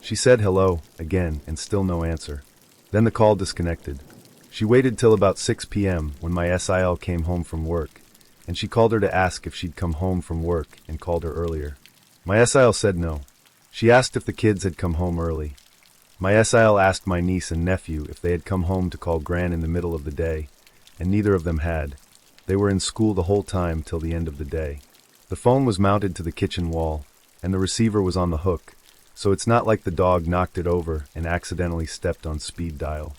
She said hello, again, and still no answer. Then the call disconnected. She waited till about 6 p.m. when my SIL came home from work, and she called her to ask if she'd come home from work and called her earlier. My SIL said no. She asked if the kids had come home early. My SIL asked my niece and nephew if they had come home to call Gran in the middle of the day, and neither of them had. They were in school the whole time till the end of the day. The phone was mounted to the kitchen wall, and the receiver was on the hook, so it's not like the dog knocked it over and accidentally stepped on speed dial.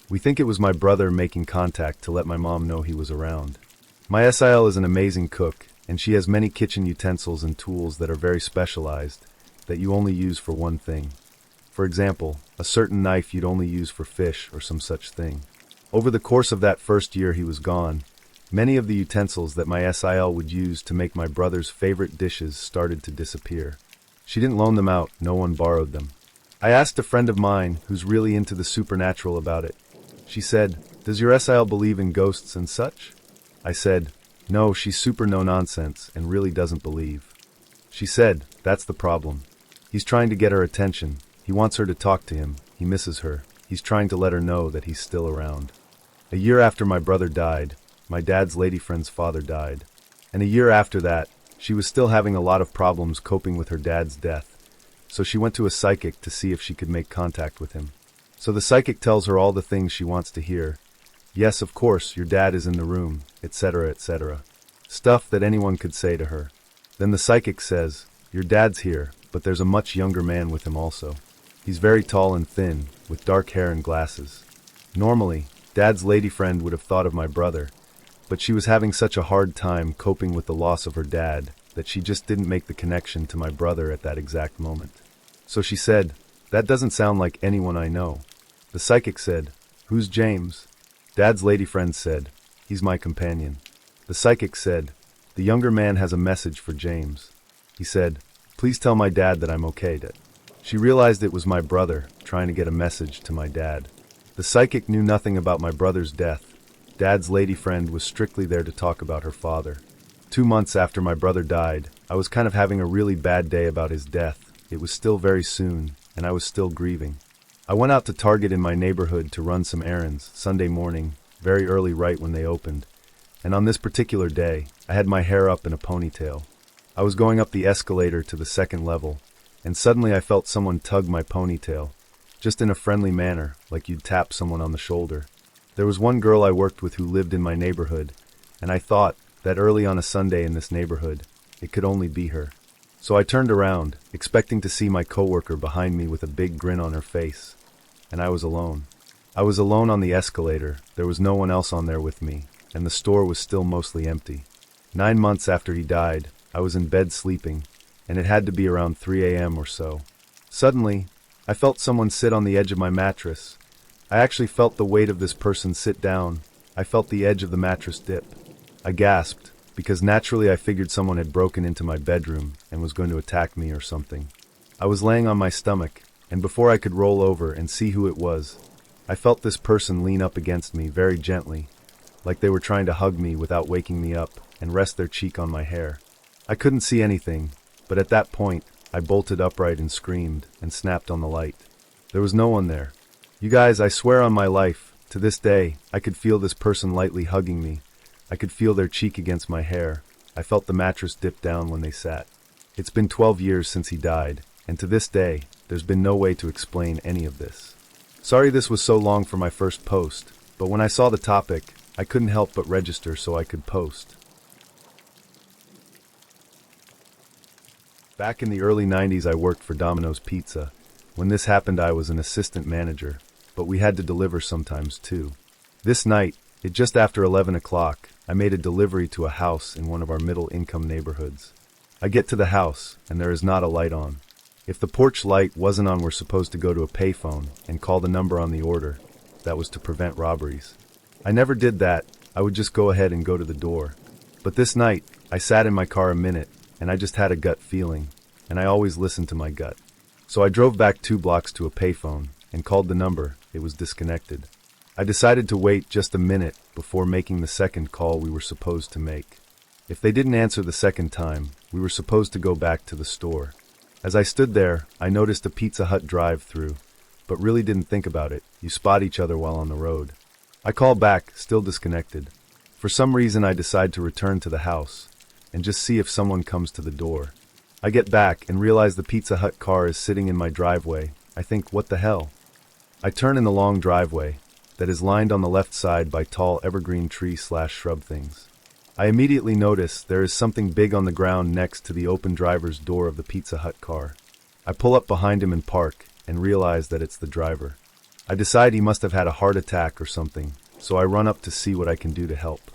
We think it was my brother making contact to let my mom know he was around. My SIL is an amazing cook, and she has many kitchen utensils and tools that are very specialized, that you only use for one thing. For example, a certain knife you'd only use for fish or some such thing. Over the course of that first year he was gone, many of the utensils that my SIL would use to make my brother's favorite dishes started to disappear. She didn't loan them out, no one borrowed them. I asked a friend of mine who's really into the supernatural about it. She said, "Does your SIL believe in ghosts and such?" I said, "No, she's super no-nonsense and really doesn't believe." She said, "That's the problem. He's trying to get her attention. He wants her to talk to him. He misses her. He's trying to let her know that he's still around." A year after my brother died, my dad's lady friend's father died. And a year after that, she was still having a lot of problems coping with her dad's death. So she went to a psychic to see if she could make contact with him. So the psychic tells her all the things she wants to hear. Yes, of course, your dad is in the room, etc., etc. Stuff that anyone could say to her. Then the psychic says, "Your dad's here, but there's a much younger man with him also. He's very tall and thin, with dark hair and glasses." Normally, Dad's lady friend would have thought of my brother, but she was having such a hard time coping with the loss of her dad that she just didn't make the connection to my brother at that exact moment. So she said, "That doesn't sound like anyone I know." The psychic said, "Who's James?" Dad's lady friend said, "He's my companion." The psychic said, "The younger man has a message for James." He said, "Please tell my dad that I'm okay." She realized it was my brother trying to get a message to my dad. The psychic knew nothing about my brother's death. Dad's lady friend was strictly there to talk about her father. 2 months after my brother died, I was kind of having a really bad day about his death. It was still very soon, and I was still grieving. I went out to Target in my neighborhood to run some errands, Sunday morning, very early right when they opened. And on this particular day, I had my hair up in a ponytail. I was going up the escalator to the second level, and suddenly I felt someone tug my ponytail, just in a friendly manner, like you'd tap someone on the shoulder. There was one girl I worked with who lived in my neighborhood, and I thought that early on a Sunday in this neighborhood, it could only be her. So I turned around, expecting to see my coworker behind me with a big grin on her face. And I was alone. I was alone on the escalator, there was no one else on there with me, and the store was still mostly empty. 9 months after he died, I was in bed sleeping, and it had to be around 3 a.m. or so. Suddenly, I felt someone sit on the edge of my mattress. I actually felt the weight of this person sit down. I felt the edge of the mattress dip. I gasped, because naturally I figured someone had broken into my bedroom and was going to attack me or something. I was laying on my stomach, and before I could roll over and see who it was, I felt this person lean up against me very gently, like they were trying to hug me without waking me up, and rest their cheek on my hair. I couldn't see anything, but at that point, I bolted upright and screamed, and snapped on the light. There was no one there. You guys, I swear on my life, to this day, I could feel this person lightly hugging me. I could feel their cheek against my hair. I felt the mattress dip down when they sat. It's been 12 years since he died, and to this day, there's been no way to explain any of this. Sorry this was so long for my first post, but when I saw the topic, I couldn't help but register so I could post. Back in the early 90s I worked for Domino's Pizza. When this happened I was an assistant manager, but we had to deliver sometimes too. This night, at just after 11 o'clock, I made a delivery to a house in one of our middle-income neighborhoods. I get to the house, and there is not a light on. If the porch light wasn't on, we're supposed to go to a payphone and call the number on the order. That was to prevent robberies. I never did that. I would just go ahead and go to the door. But this night, I sat in my car a minute, and I just had a gut feeling, and I always listen to my gut. So I drove back 2 blocks to a payphone and called the number. It was disconnected. I decided to wait just a minute before making the second call we were supposed to make. If they didn't answer the second time, we were supposed to go back to the store. As I stood there, I noticed a Pizza Hut drive-through, but really didn't think about it. You spot each other while on the road. I call back, still disconnected. For some reason I decide to return to the house and just see if someone comes to the door. I get back and realize the Pizza Hut car is sitting in my driveway. I think, what the hell? I turn in the long driveway that is lined on the left side by tall evergreen tree/shrub things. I immediately notice there is something big on the ground next to the open driver's door of the Pizza Hut car. I pull up behind him and park and realize that it's the driver. I decide he must have had a heart attack or something, so I run up to see what I can do to help.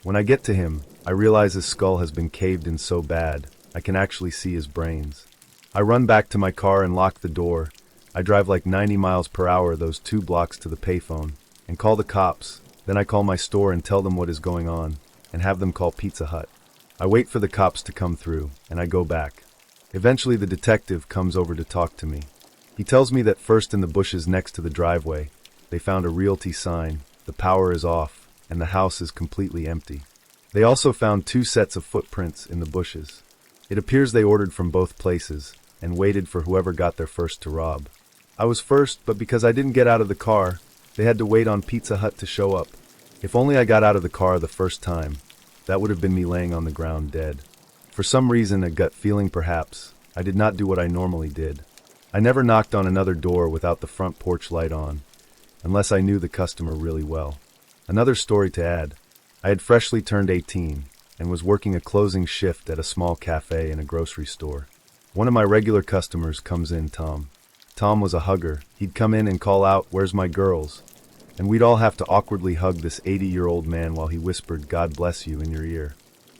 When I get to him, I realize his skull has been caved in so bad, I can actually see his brains. I run back to my car and lock the door. I drive like 90 miles per hour those 2 blocks to the payphone and call the cops. Then I call my store and tell them what is going on and have them call Pizza Hut. I wait for the cops to come through and I go back. Eventually the detective comes over to talk to me. He tells me that first in the bushes next to the driveway, they found a realty sign, the power is off, and the house is completely empty. They also found 2 sets of footprints in the bushes. It appears they ordered from both places and waited for whoever got there first to rob. I was first, but because I didn't get out of the car, they had to wait on Pizza Hut to show up. If only I got out of the car the first time, that would have been me laying on the ground dead. For some reason, a gut feeling perhaps, I did not do what I normally did. I never knocked on another door without the front porch light on, unless I knew the customer really well. Another story to add, I had freshly turned 18 and was working a closing shift at a small cafe in a grocery store. One of my regular customers comes in, Tom. Tom was a hugger. He'd come in and call out, "Where's my girls?" And we'd all have to awkwardly hug this 80-year-old man while he whispered, "God bless you," in your ear.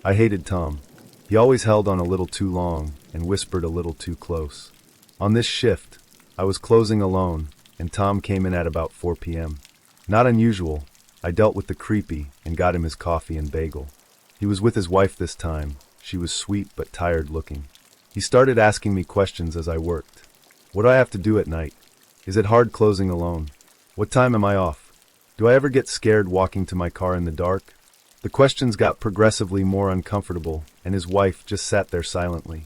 I hated Tom. He always held on a little too long and whispered a little too close. On this shift, I was closing alone, and Tom came in at about 4 p.m. Not unusual, I dealt with the creepy and got him his coffee and bagel. He was with his wife this time. She was sweet but tired looking. He started asking me questions as I worked. What do I have to do at night? Is it hard closing alone? What time am I off? Do I ever get scared walking to my car in the dark? The questions got progressively more uncomfortable, and his wife just sat there silently.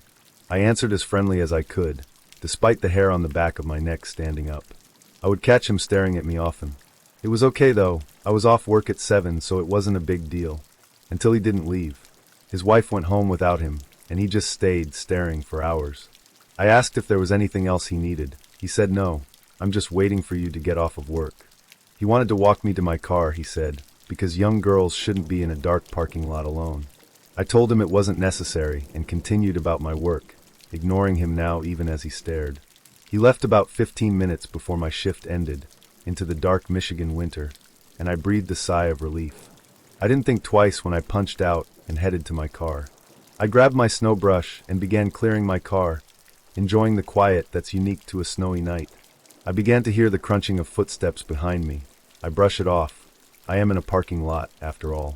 I answered as friendly as I could, despite the hair on the back of my neck standing up. I would catch him staring at me often. It was okay though, I was off work at 7 so it wasn't a big deal. Until he didn't leave. His wife went home without him, and he just stayed staring for hours. I asked if there was anything else he needed. He said no, I'm just waiting for you to get off of work. He wanted to walk me to my car, he said, because young girls shouldn't be in a dark parking lot alone. I told him it wasn't necessary and continued about my work, ignoring him now even as he stared. He left about 15 minutes before my shift ended, into the dark Michigan winter, and I breathed a sigh of relief. I didn't think twice when I punched out and headed to my car. I grabbed my snow brush and began clearing my car, enjoying the quiet that's unique to a snowy night. I began to hear the crunching of footsteps behind me. I brush it off. I am in a parking lot, after all.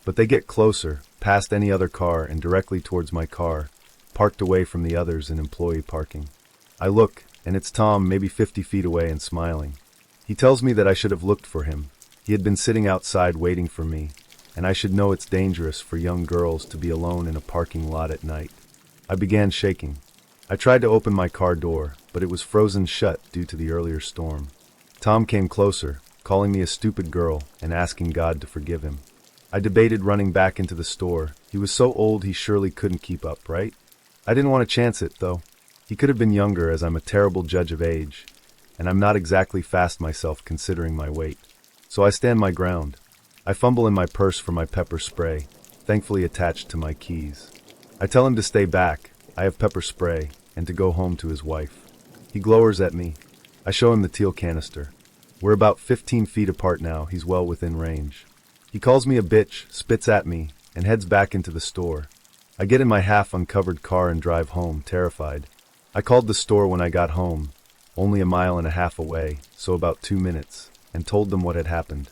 But they get closer, past any other car and directly towards my car, parked away from the others in employee parking. I look, and it's Tom, maybe 50 feet away and smiling. He tells me that I should have looked for him. He had been sitting outside waiting for me, and I should know it's dangerous for young girls to be alone in a parking lot at night. I began shaking. I tried to open my car door, but it was frozen shut due to the earlier storm. Tom came closer, calling me a stupid girl and asking God to forgive him. I debated running back into the store. He was so old he surely couldn't keep up, right? I didn't want to chance it, though. He could have been younger, as I'm a terrible judge of age, and I'm not exactly fast myself considering my weight. So I stand my ground. I fumble in my purse for my pepper spray, thankfully attached to my keys. I tell him to stay back. I have pepper spray, and to go home to his wife. He glowers at me. I show him the teal canister. We're about 15 feet apart now. He's well within range. He calls me a bitch, spits at me, and heads back into the store. I get in my half-uncovered car and drive home, terrified. I called the store when I got home, only a mile and a half away, so about 2 minutes, and told them what had happened.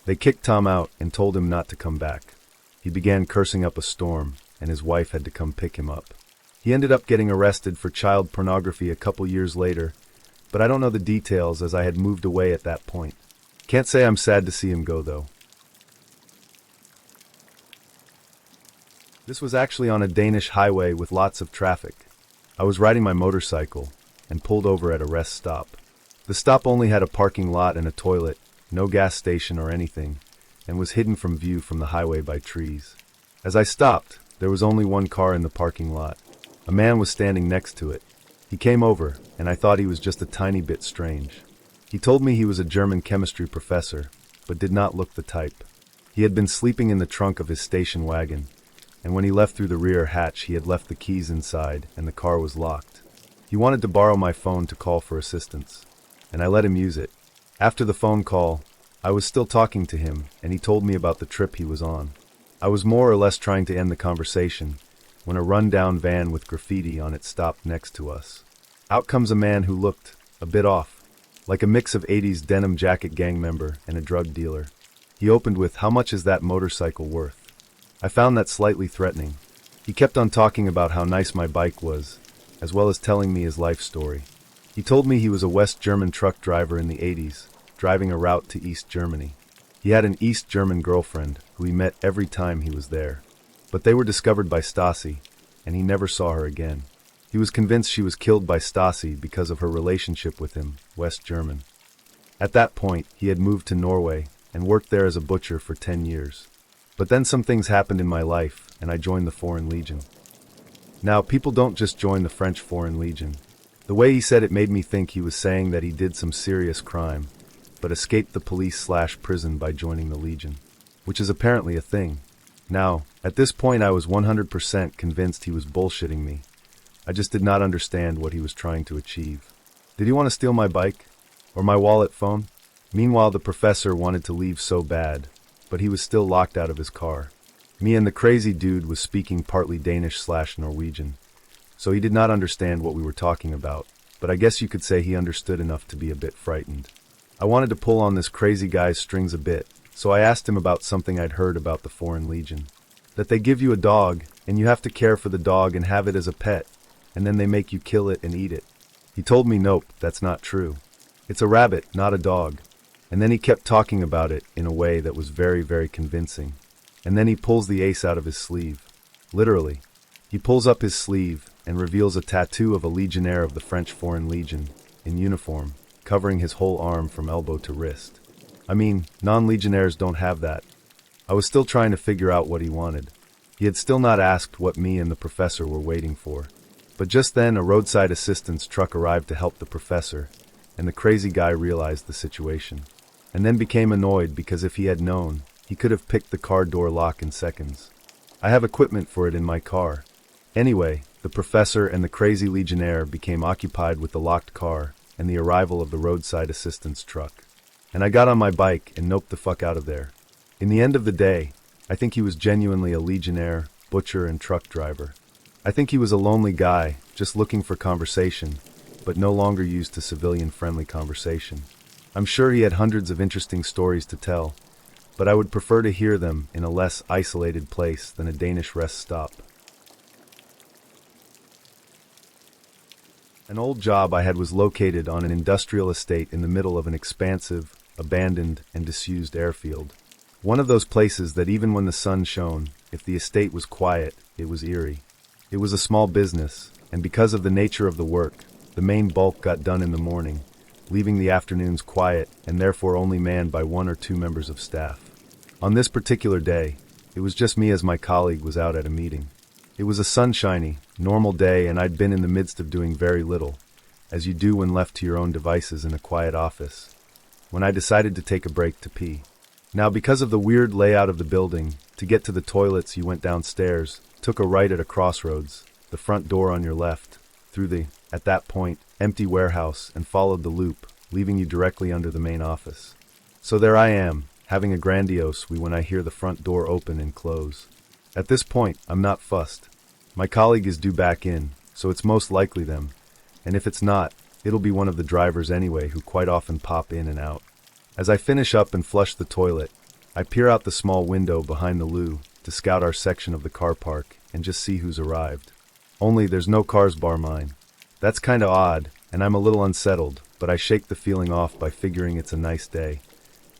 They kicked Tom out and told him not to come back. He began cursing up a storm, and his wife had to come pick him up. He ended up getting arrested for child pornography a couple years later, but I don't know the details as I had moved away at that point. Can't say I'm sad to see him go, though. This was actually on a Danish highway with lots of traffic. I was riding my motorcycle and pulled over at a rest stop. The stop only had a parking lot and a toilet, no gas station or anything, and was hidden from view from the highway by trees. As I stopped, there was only one car in the parking lot. A man was standing next to it. He came over, and I thought he was just a tiny bit strange. He told me he was a German chemistry professor, but did not look the type. He had been sleeping in the trunk of his station wagon, and when he left through the rear hatch he had left the keys inside and the car was locked. He wanted to borrow my phone to call for assistance, and I let him use it. After the phone call, I was still talking to him, and he told me about the trip he was on. I was more or less trying to end the conversation, when a run-down van with graffiti on it stopped next to us. Out comes a man who looked a bit off, like a mix of 80s denim jacket gang member and a drug dealer. He opened with, "How much is that motorcycle worth?" I found that slightly threatening. He kept on talking about how nice my bike was, as well as telling me his life story. He told me he was a West German truck driver in the 80s, driving a route to East Germany. He had an East German girlfriend who he met every time he was there. But they were discovered by Stasi, and he never saw her again. He was convinced she was killed by Stasi because of her relationship with him, West German. At that point, he had moved to Norway and worked there as a butcher for 10 years. But then some things happened in my life, and I joined the Foreign Legion. Now, people don't just join the French Foreign Legion. The way he said it made me think he was saying that he did some serious crime, but escaped the police/prison by joining the Legion, which is apparently a thing. Now, at this point I was 100% convinced he was bullshitting me. I just did not understand what he was trying to achieve. Did he want to steal my bike? Or my wallet phone? Meanwhile, the professor wanted to leave so bad, but he was still locked out of his car. Me and the crazy dude was speaking partly Danish/Norwegian, so he did not understand what we were talking about, but I guess you could say he understood enough to be a bit frightened. I wanted to pull on this crazy guy's strings a bit, so I asked him about something I'd heard about the Foreign Legion. That they give you a dog, and you have to care for the dog and have it as a pet, and then they make you kill it and eat it. He told me nope, that's not true. It's a rabbit, not a dog. And then he kept talking about it in a way that was very, very convincing. And then he pulls the ace out of his sleeve. Literally. He pulls up his sleeve and reveals a tattoo of a legionnaire of the French Foreign Legion, in uniform, covering his whole arm from elbow to wrist. I mean, non-legionnaires don't have that. I was still trying to figure out what he wanted. He had still not asked what me and the professor were waiting for. But just then a roadside assistance truck arrived to help the professor, and the crazy guy realized the situation. And then became annoyed because if he had known, he could have picked the car door lock in seconds. I have equipment for it in my car. Anyway, the professor and the crazy legionnaire became occupied with the locked car and the arrival of the roadside assistance truck. And I got on my bike and noped the fuck out of there. In the end of the day, I think he was genuinely a legionnaire, butcher, and truck driver. I think he was a lonely guy, just looking for conversation, but no longer used to civilian-friendly conversation. I'm sure he had hundreds of interesting stories to tell, but I would prefer to hear them in a less isolated place than a Danish rest stop. An old job I had was located on an industrial estate in the middle of an expansive, abandoned, and disused airfield. One of those places that even when the sun shone, if the estate was quiet, it was eerie. It was a small business, and because of the nature of the work, the main bulk got done in the morning, leaving the afternoons quiet and therefore only manned by 1 or 2 members of staff. On this particular day, it was just me as my colleague was out at a meeting. It was a sunshiny, normal day, and I'd been in the midst of doing very little, as you do when left to your own devices in a quiet office, when I decided to take a break to pee. Now, because of the weird layout of the building, to get to the toilets you went downstairs, took a right at a crossroads, the front door on your left, through the, at that point, empty warehouse, and followed the loop, leaving you directly under the main office. So there I am, having a grandiose wee when I hear the front door open and close. At this point, I'm not fussed. My colleague is due back in, so it's most likely them, and if it's not, it'll be one of the drivers anyway who quite often pop in and out. As I finish up and flush the toilet, I peer out the small window behind the loo to scout our section of the car park and just see who's arrived. Only there's no cars bar mine. That's kinda odd, and I'm a little unsettled, but I shake the feeling off by figuring it's a nice day.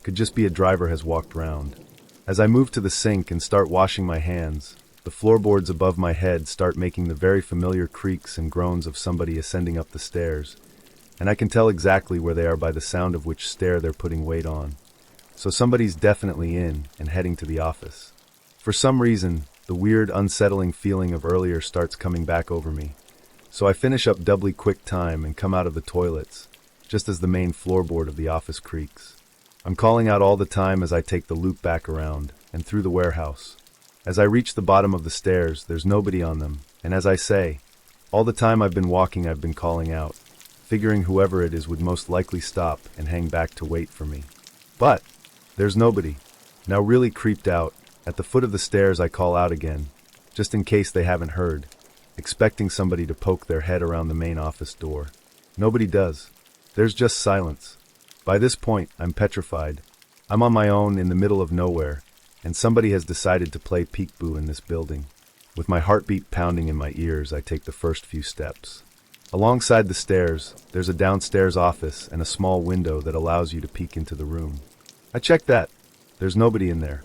Could just be a driver has walked round. As I move to the sink and start washing my hands, the floorboards above my head start making the very familiar creaks and groans of somebody ascending up the stairs, and I can tell exactly where they are by the sound of which stair they're putting weight on. So somebody's definitely in and heading to the office. For some reason, the weird, unsettling feeling of earlier starts coming back over me. So I finish up doubly quick time and come out of the toilets, just as the main floorboard of the office creaks. I'm calling out all the time as I take the loop back around and through the warehouse. As I reach the bottom of the stairs, there's nobody on them, and as I say, all the time I've been walking I've been calling out, figuring whoever it is would most likely stop and hang back to wait for me. But there's nobody. Now really creeped out, at the foot of the stairs I call out again, just in case they haven't heard, expecting somebody to poke their head around the main office door. Nobody does. There's just silence. By this point, I'm petrified. I'm on my own in the middle of nowhere, and somebody has decided to play peekaboo in this building. With my heartbeat pounding in my ears, I take the first few steps. Alongside the stairs, there's a downstairs office and a small window that allows you to peek into the room. I check that. There's nobody in there.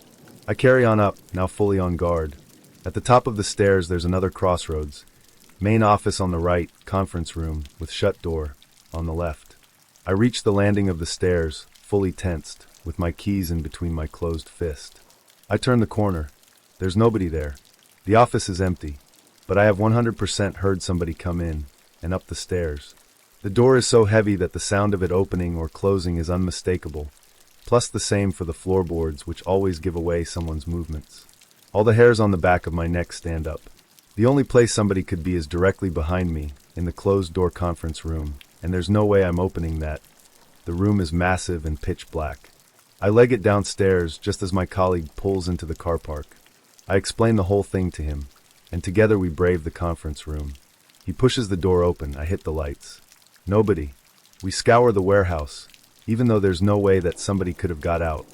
I carry on up, now fully on guard. At the top of the stairs, there's another crossroads. Main office on the right, conference room, with shut door, on the left. I reach the landing of the stairs, fully tensed, with my keys in between my closed fist. I turn the corner. There's nobody there. The office is empty, but I have 100% heard somebody come in, and up the stairs. The door is so heavy that the sound of it opening or closing is unmistakable, plus the same for the floorboards, which always give away someone's movements. All the hairs on the back of my neck stand up. The only place somebody could be is directly behind me, in the closed-door conference room, and there's no way I'm opening that. The room is massive and pitch black. I leg it downstairs just as my colleague pulls into the car park. I explain the whole thing to him, and together we brave the conference room. He pushes the door open. I hit the lights. Nobody. We scour the warehouse, even though there's no way that somebody could have got out.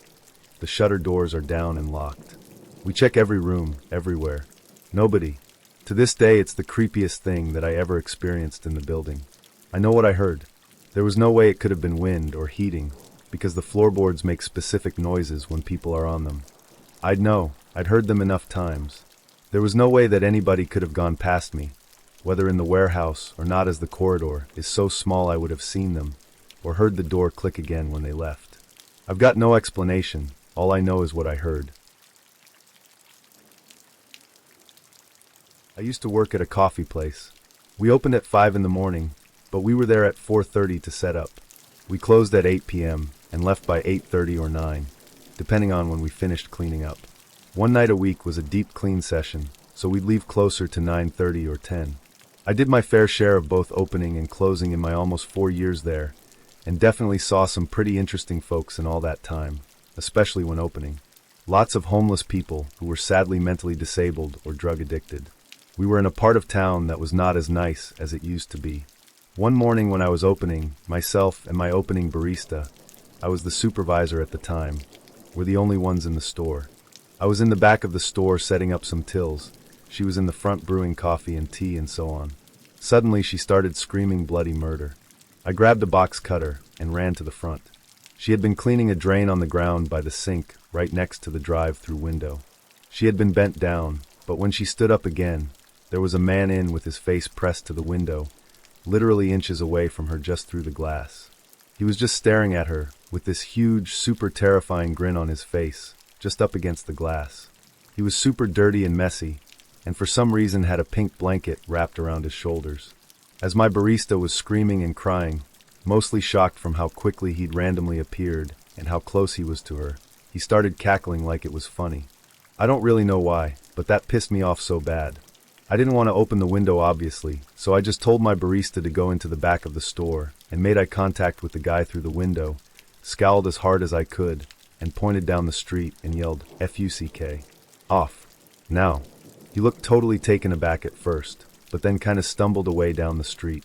The shutter doors are down and locked. We check every room, everywhere. Nobody. To this day, it's the creepiest thing that I ever experienced in the building. I know what I heard. There was no way it could have been wind or heating, because the floorboards make specific noises when people are on them. I'd know. I'd heard them enough times. There was no way that anybody could have gone past me, whether in the warehouse or not, as the corridor is so small I would have seen them, or heard the door click again when they left. I've got no explanation, all I know is what I heard. I used to work at a coffee place. We opened at 5 in the morning, but we were there at 4:30 to set up. We closed at 8 p.m. and left by 8:30 or 9, depending on when we finished cleaning up. One night a week was a deep clean session, so we'd leave closer to 9:30 or 10. I did my fair share of both opening and closing in my almost 4 years there, and definitely saw some pretty interesting folks in all that time, especially when opening. Lots of homeless people who were sadly mentally disabled or drug addicted. We were in a part of town that was not as nice as it used to be. One morning when I was opening, myself and my opening barista, I was the supervisor at the time, were the only ones in the store. I was in the back of the store setting up some tills. She was in the front brewing coffee and tea and so on. Suddenly she started screaming bloody murder. I grabbed a box cutter and ran to the front. She had been cleaning a drain on the ground by the sink right next to the drive-through window. She had been bent down, but when she stood up again, there was a man in with his face pressed to the window, literally inches away from her just through the glass. He was just staring at her, with this huge, super terrifying grin on his face, just up against the glass. He was super dirty and messy, and for some reason had a pink blanket wrapped around his shoulders. As my barista was screaming and crying, mostly shocked from how quickly he'd randomly appeared and how close he was to her, he started cackling like it was funny. I don't really know why, but that pissed me off so bad. I didn't want to open the window obviously, so I just told my barista to go into the back of the store and made eye contact with the guy through the window, scowled as hard as I could, and pointed down the street and yelled, "F-U-C-K. Off. Now." He looked totally taken aback at first, but then kind of stumbled away down the street.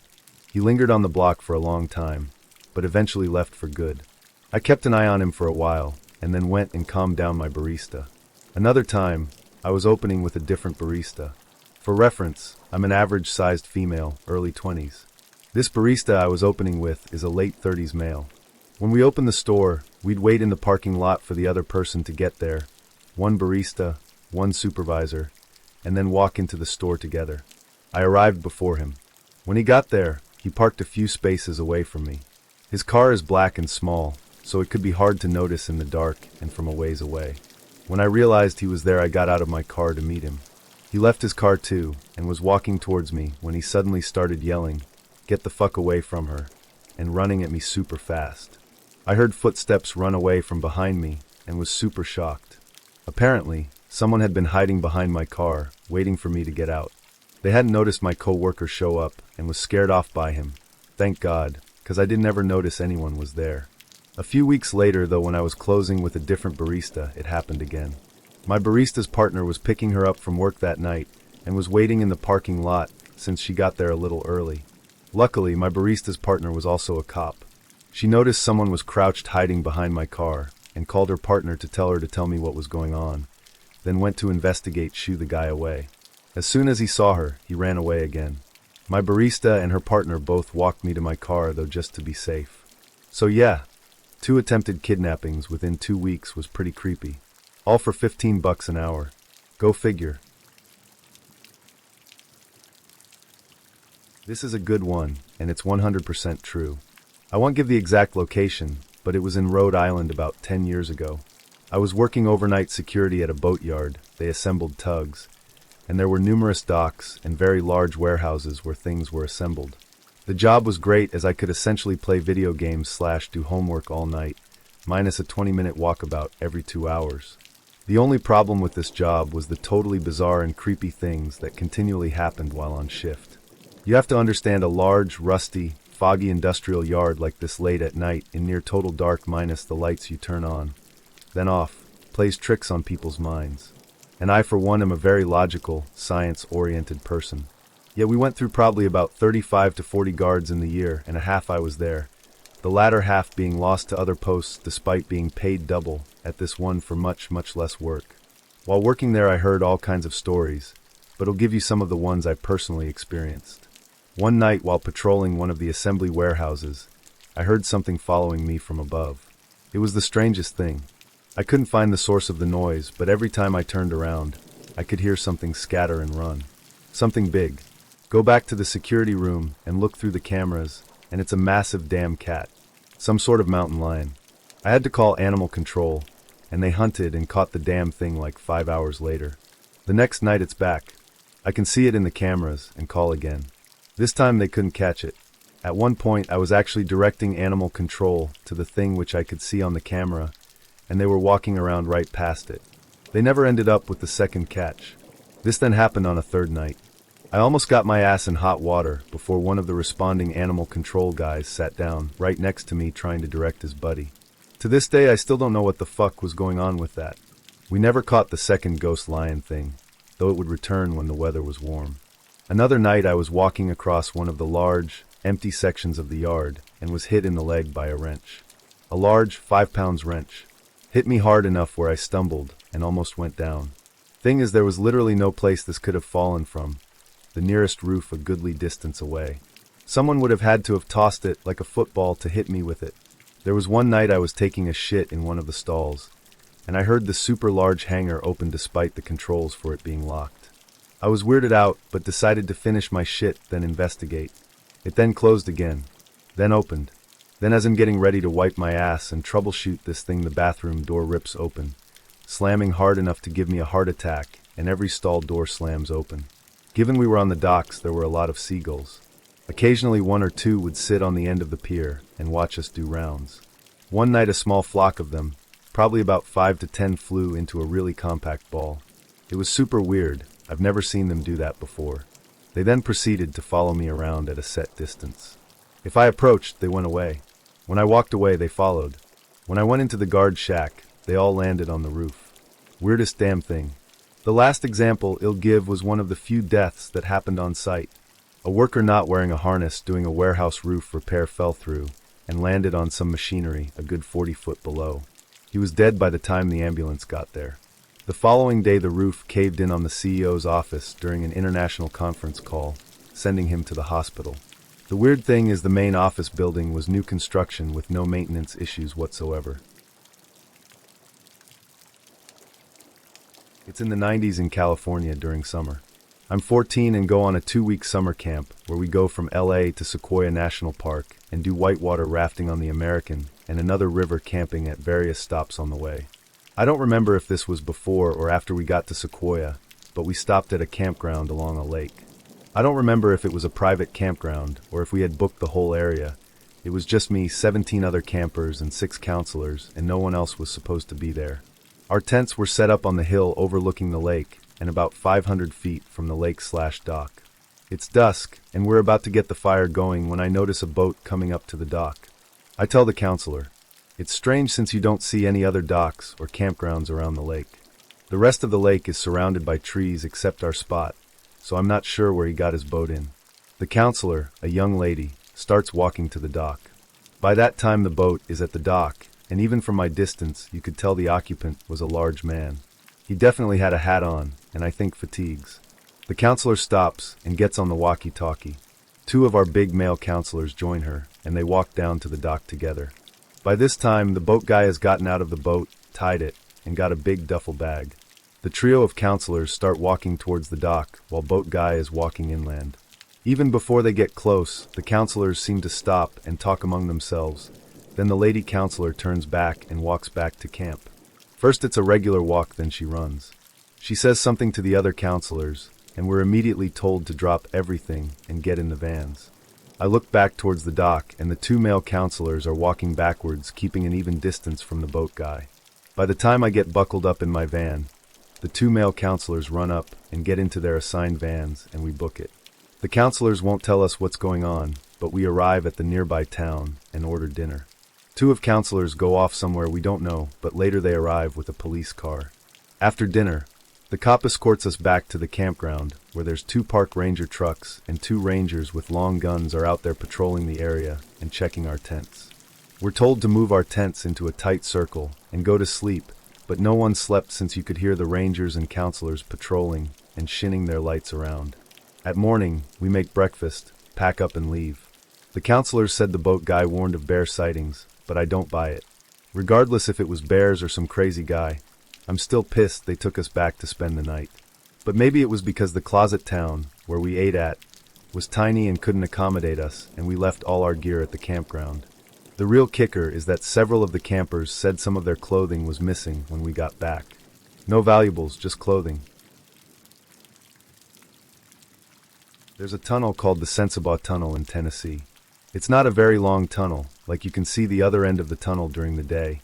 He lingered on the block for a long time, but eventually left for good. I kept an eye on him for a while, and then went and calmed down my barista. Another time, I was opening with a different barista. For reference, I'm an average-sized female, early 20s. This barista I was opening with is a late 30s male. When we opened the store, we'd wait in the parking lot for the other person to get there, one barista, one supervisor, and then walk into the store together. I arrived before him. When he got there, he parked a few spaces away from me. His car is black and small, so it could be hard to notice in the dark and from a ways away. When I realized he was there, I got out of my car to meet him. He left his car too, and was walking towards me when he suddenly started yelling, "Get the fuck away from her," and running at me super fast. I heard footsteps run away from behind me and was super shocked. Apparently, someone had been hiding behind my car, waiting for me to get out. They hadn't noticed my co-worker show up and was scared off by him. Thank God, because I didn't ever notice anyone was there. A few weeks later, though, when I was closing with a different barista, it happened again. My barista's partner was picking her up from work that night and was waiting in the parking lot since she got there a little early. Luckily, my barista's partner was also a cop. She noticed someone was crouched hiding behind my car and called her partner to tell her to tell me what was going on, then went to investigate, shoo the guy away. As soon as he saw her, he ran away again. My barista and her partner both walked me to my car, though, just to be safe. So yeah, 2 attempted kidnappings within 2 weeks was pretty creepy. All for $15 an hour. Go figure. This is a good one, and it's 100% true. I won't give the exact location, but it was in Rhode Island about 10 years ago. I was working overnight security at a boatyard. They assembled tugs, and there were numerous docks and very large warehouses where things were assembled. The job was great as I could essentially play video games / do homework all night, minus a 20-minute walkabout every 2 hours. The only problem with this job was the totally bizarre and creepy things that continually happened while on shift. You have to understand, a large, rusty, foggy industrial yard like this late at night in near total dark minus the lights you turn on, then off, plays tricks on people's minds. And I, for one, am a very logical, science-oriented person. Yet we went through probably about 35 to 40 guards in the year and a half I was there, the latter half being lost to other posts despite being paid double at this one for much, much less work. While working there, I heard all kinds of stories, but I'll give you some of the ones I personally experienced. One night while patrolling one of the assembly warehouses, I heard something following me from above. It was the strangest thing. I couldn't find the source of the noise, but every time I turned around, I could hear something scatter and run. Something big. Go back to the security room and look through the cameras, and it's a massive damn cat. Some sort of mountain lion. I had to call animal control, and they hunted and caught the damn thing like 5 hours later. The next night it's back. I can see it in the cameras and call again. This time they couldn't catch it. At one point I was actually directing animal control to the thing which I could see on the camera, and they were walking around right past it. They never ended up with the second catch. This then happened on a third night. I almost got my ass in hot water before one of the responding animal control guys sat down right next to me trying to direct his buddy. To this day I still don't know what the fuck was going on with that. We never caught the second ghost lion thing, though it would return when the weather was warm. Another night I was walking across one of the large, empty sections of the yard and was hit in the leg by a wrench. A large, 5-pound wrench. Hit me hard enough where I stumbled and almost went down. Thing is, there was literally no place this could have fallen from. The nearest roof a goodly distance away. Someone would have had to have tossed it like a football to hit me with it. There was one night I was taking a shit in one of the stalls, and I heard the super large hangar open despite the controls for it being locked. I was weirded out, but decided to finish my shit, then investigate. It then closed again, then opened. Then as I'm getting ready to wipe my ass and troubleshoot this thing, the bathroom door rips open, slamming hard enough to give me a heart attack, and every stall door slams open. Given we were on the docks, there were a lot of seagulls. Occasionally one or two would sit on the end of the pier and watch us do rounds. One night a small flock of them, probably about 5 to 10, flew into a really compact ball. It was super weird. I've never seen them do that before. They then proceeded to follow me around at a set distance. If I approached, they went away. When I walked away, they followed. When I went into the guard shack, they all landed on the roof. Weirdest damn thing. The last example I'll give was one of the few deaths that happened on site. A worker not wearing a harness doing a warehouse roof repair fell through and landed on some machinery a good 40 foot below. He was dead by the time the ambulance got there. The following day the roof caved in on the CEO's office during an international conference call, sending him to the hospital. The weird thing is the main office building was new construction with no maintenance issues whatsoever. It's in the 90s in California during summer. I'm 14 and go on a 2-week summer camp where we go from LA to Sequoia National Park and do whitewater rafting on the American and another river, camping at various stops on the way. I don't remember if this was before or after we got to Sequoia, but we stopped at a campground along a lake. I don't remember if it was a private campground or if we had booked the whole area. It was just me, 17 other campers, and 6 counselors, and no one else was supposed to be there. Our tents were set up on the hill overlooking the lake and about 500 feet from the lake/dock. It's dusk, and we're about to get the fire going when I notice a boat coming up to the dock. I tell the counselor, "It's strange since you don't see any other docks or campgrounds around the lake. The rest of the lake is surrounded by trees except our spot, so I'm not sure where he got his boat in." The counselor, a young lady, starts walking to the dock. By that time the boat is at the dock, and even from my distance you could tell the occupant was a large man. He definitely had a hat on, and I think fatigues. The counselor stops and gets on the walkie-talkie. 2 of our big male counselors join her, and they walk down to the dock together. By this time, the boat guy has gotten out of the boat, tied it, and got a big duffel bag. The trio of counselors start walking towards the dock, while boat guy is walking inland. Even before they get close, the counselors seem to stop and talk among themselves. Then the lady counselor turns back and walks back to camp. First it's a regular walk, then she runs. She says something to the other counselors, and we're immediately told to drop everything and get in the vans. I look back towards the dock, and the 2 male counselors are walking backwards, keeping an even distance from the boat guy. By the time I get buckled up in my van, the 2 male counselors run up and get into their assigned vans, and we book it. The counselors won't tell us what's going on, but we arrive at the nearby town and order dinner. 2 of counselors go off somewhere we don't know, but later they arrive with a police car. After dinner, the cop escorts us back to the campground, where there's 2 park ranger trucks and 2 rangers with long guns are out there patrolling the area and checking our tents. We're told to move our tents into a tight circle and go to sleep, but no one slept since you could hear the rangers and counselors patrolling and shining their lights around. At morning, we make breakfast, pack up and leave. The counselors said the boat guy warned of bear sightings, but I don't buy it. Regardless if it was bears or some crazy guy, I'm still pissed they took us back to spend the night. But maybe it was because the closet town, where we ate at, was tiny and couldn't accommodate us, and we left all our gear at the campground. The real kicker is that several of the campers said some of their clothing was missing when we got back. No valuables, just clothing. There's a tunnel called the Sensabaugh Tunnel in Tennessee. It's not a very long tunnel, like you can see the other end of the tunnel during the day,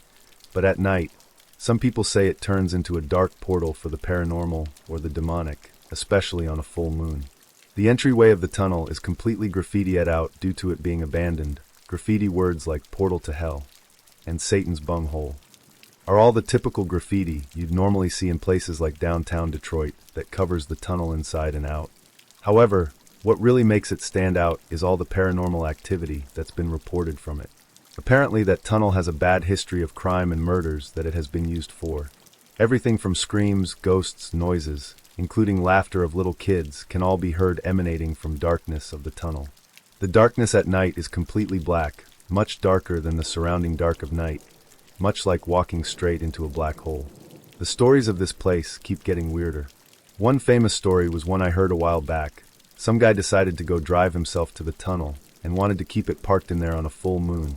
but at night, some people say it turns into a dark portal for the paranormal or the demonic, especially on a full moon. The entryway of the tunnel is completely graffitied out due to it being abandoned. Graffiti words like portal to hell and Satan's bunghole are all the typical graffiti you'd normally see in places like downtown Detroit that covers the tunnel inside and out. However, what really makes it stand out is all the paranormal activity that's been reported from it. Apparently that tunnel has a bad history of crime and murders that it has been used for. Everything from screams, ghosts, noises, including laughter of little kids, can all be heard emanating from darkness of the tunnel. The darkness at night is completely black, much darker than the surrounding dark of night, much like walking straight into a black hole. The stories of this place keep getting weirder. One famous story was one I heard a while back. Some guy decided to go drive himself to the tunnel and wanted to keep it parked in there on a full moon,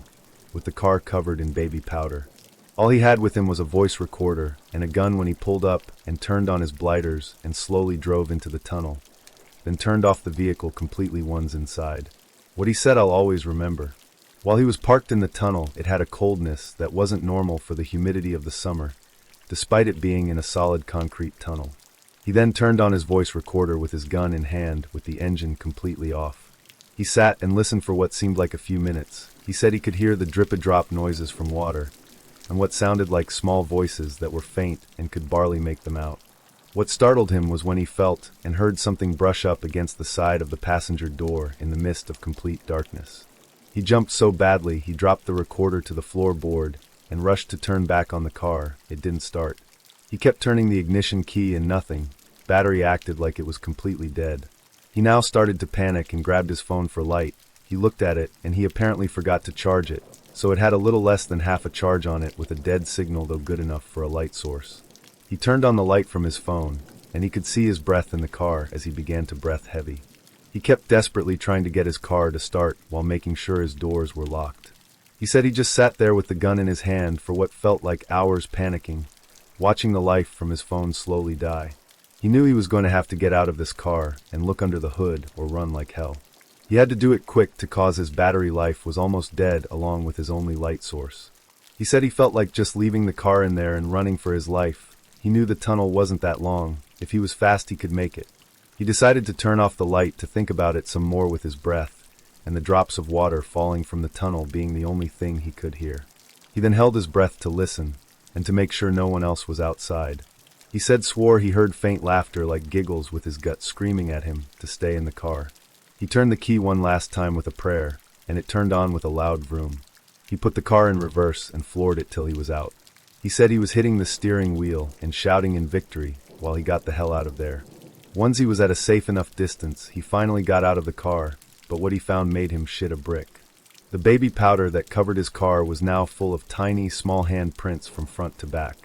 with the car covered in baby powder. All he had with him was a voice recorder and a gun when he pulled up and turned on his blinders and slowly drove into the tunnel, then turned off the vehicle completely once inside. What he said I'll always remember. While he was parked in the tunnel, it had a coldness that wasn't normal for the humidity of the summer, despite it being in a solid concrete tunnel. He then turned on his voice recorder with his gun in hand with the engine completely off. He sat and listened for what seemed like a few minutes. He said he could hear the drip-a-drop noises from water, and what sounded like small voices that were faint and could barely make them out. What startled him was when he felt and heard something brush up against the side of the passenger door in the midst of complete darkness. He jumped so badly he dropped the recorder to the floorboard and rushed to turn back on the car. It didn't start. He kept turning the ignition key and nothing. Battery acted like it was completely dead. He now started to panic and grabbed his phone for light. He looked at it and he apparently forgot to charge it, so it had a little less than half a charge on it with a dead signal, though good enough for a light source. He turned on the light from his phone, and he could see his breath in the car as he began to breath heavy. He kept desperately trying to get his car to start while making sure his doors were locked. He said he just sat there with the gun in his hand for what felt like hours, panicking, watching the life from his phone slowly die. He knew he was going to have to get out of this car and look under the hood or run like hell. He had to do it quick to cause his battery life was almost dead along with his only light source. He said he felt like just leaving the car in there and running for his life. He knew the tunnel wasn't that long. If he was fast, he could make it. He decided to turn off the light to think about it some more with his breath, and the drops of water falling from the tunnel being the only thing he could hear. He then held his breath to listen, and to make sure no one else was outside. He swore he heard faint laughter like giggles with his gut screaming at him to stay in the car. He turned the key one last time with a prayer, and it turned on with a loud vroom. He put the car in reverse and floored it till he was out. He said he was hitting the steering wheel and shouting in victory while he got the hell out of there. Once he was at a safe enough distance, he finally got out of the car, but what he found made him shit a brick. The baby powder that covered his car was now full of tiny, small hand prints from front to back.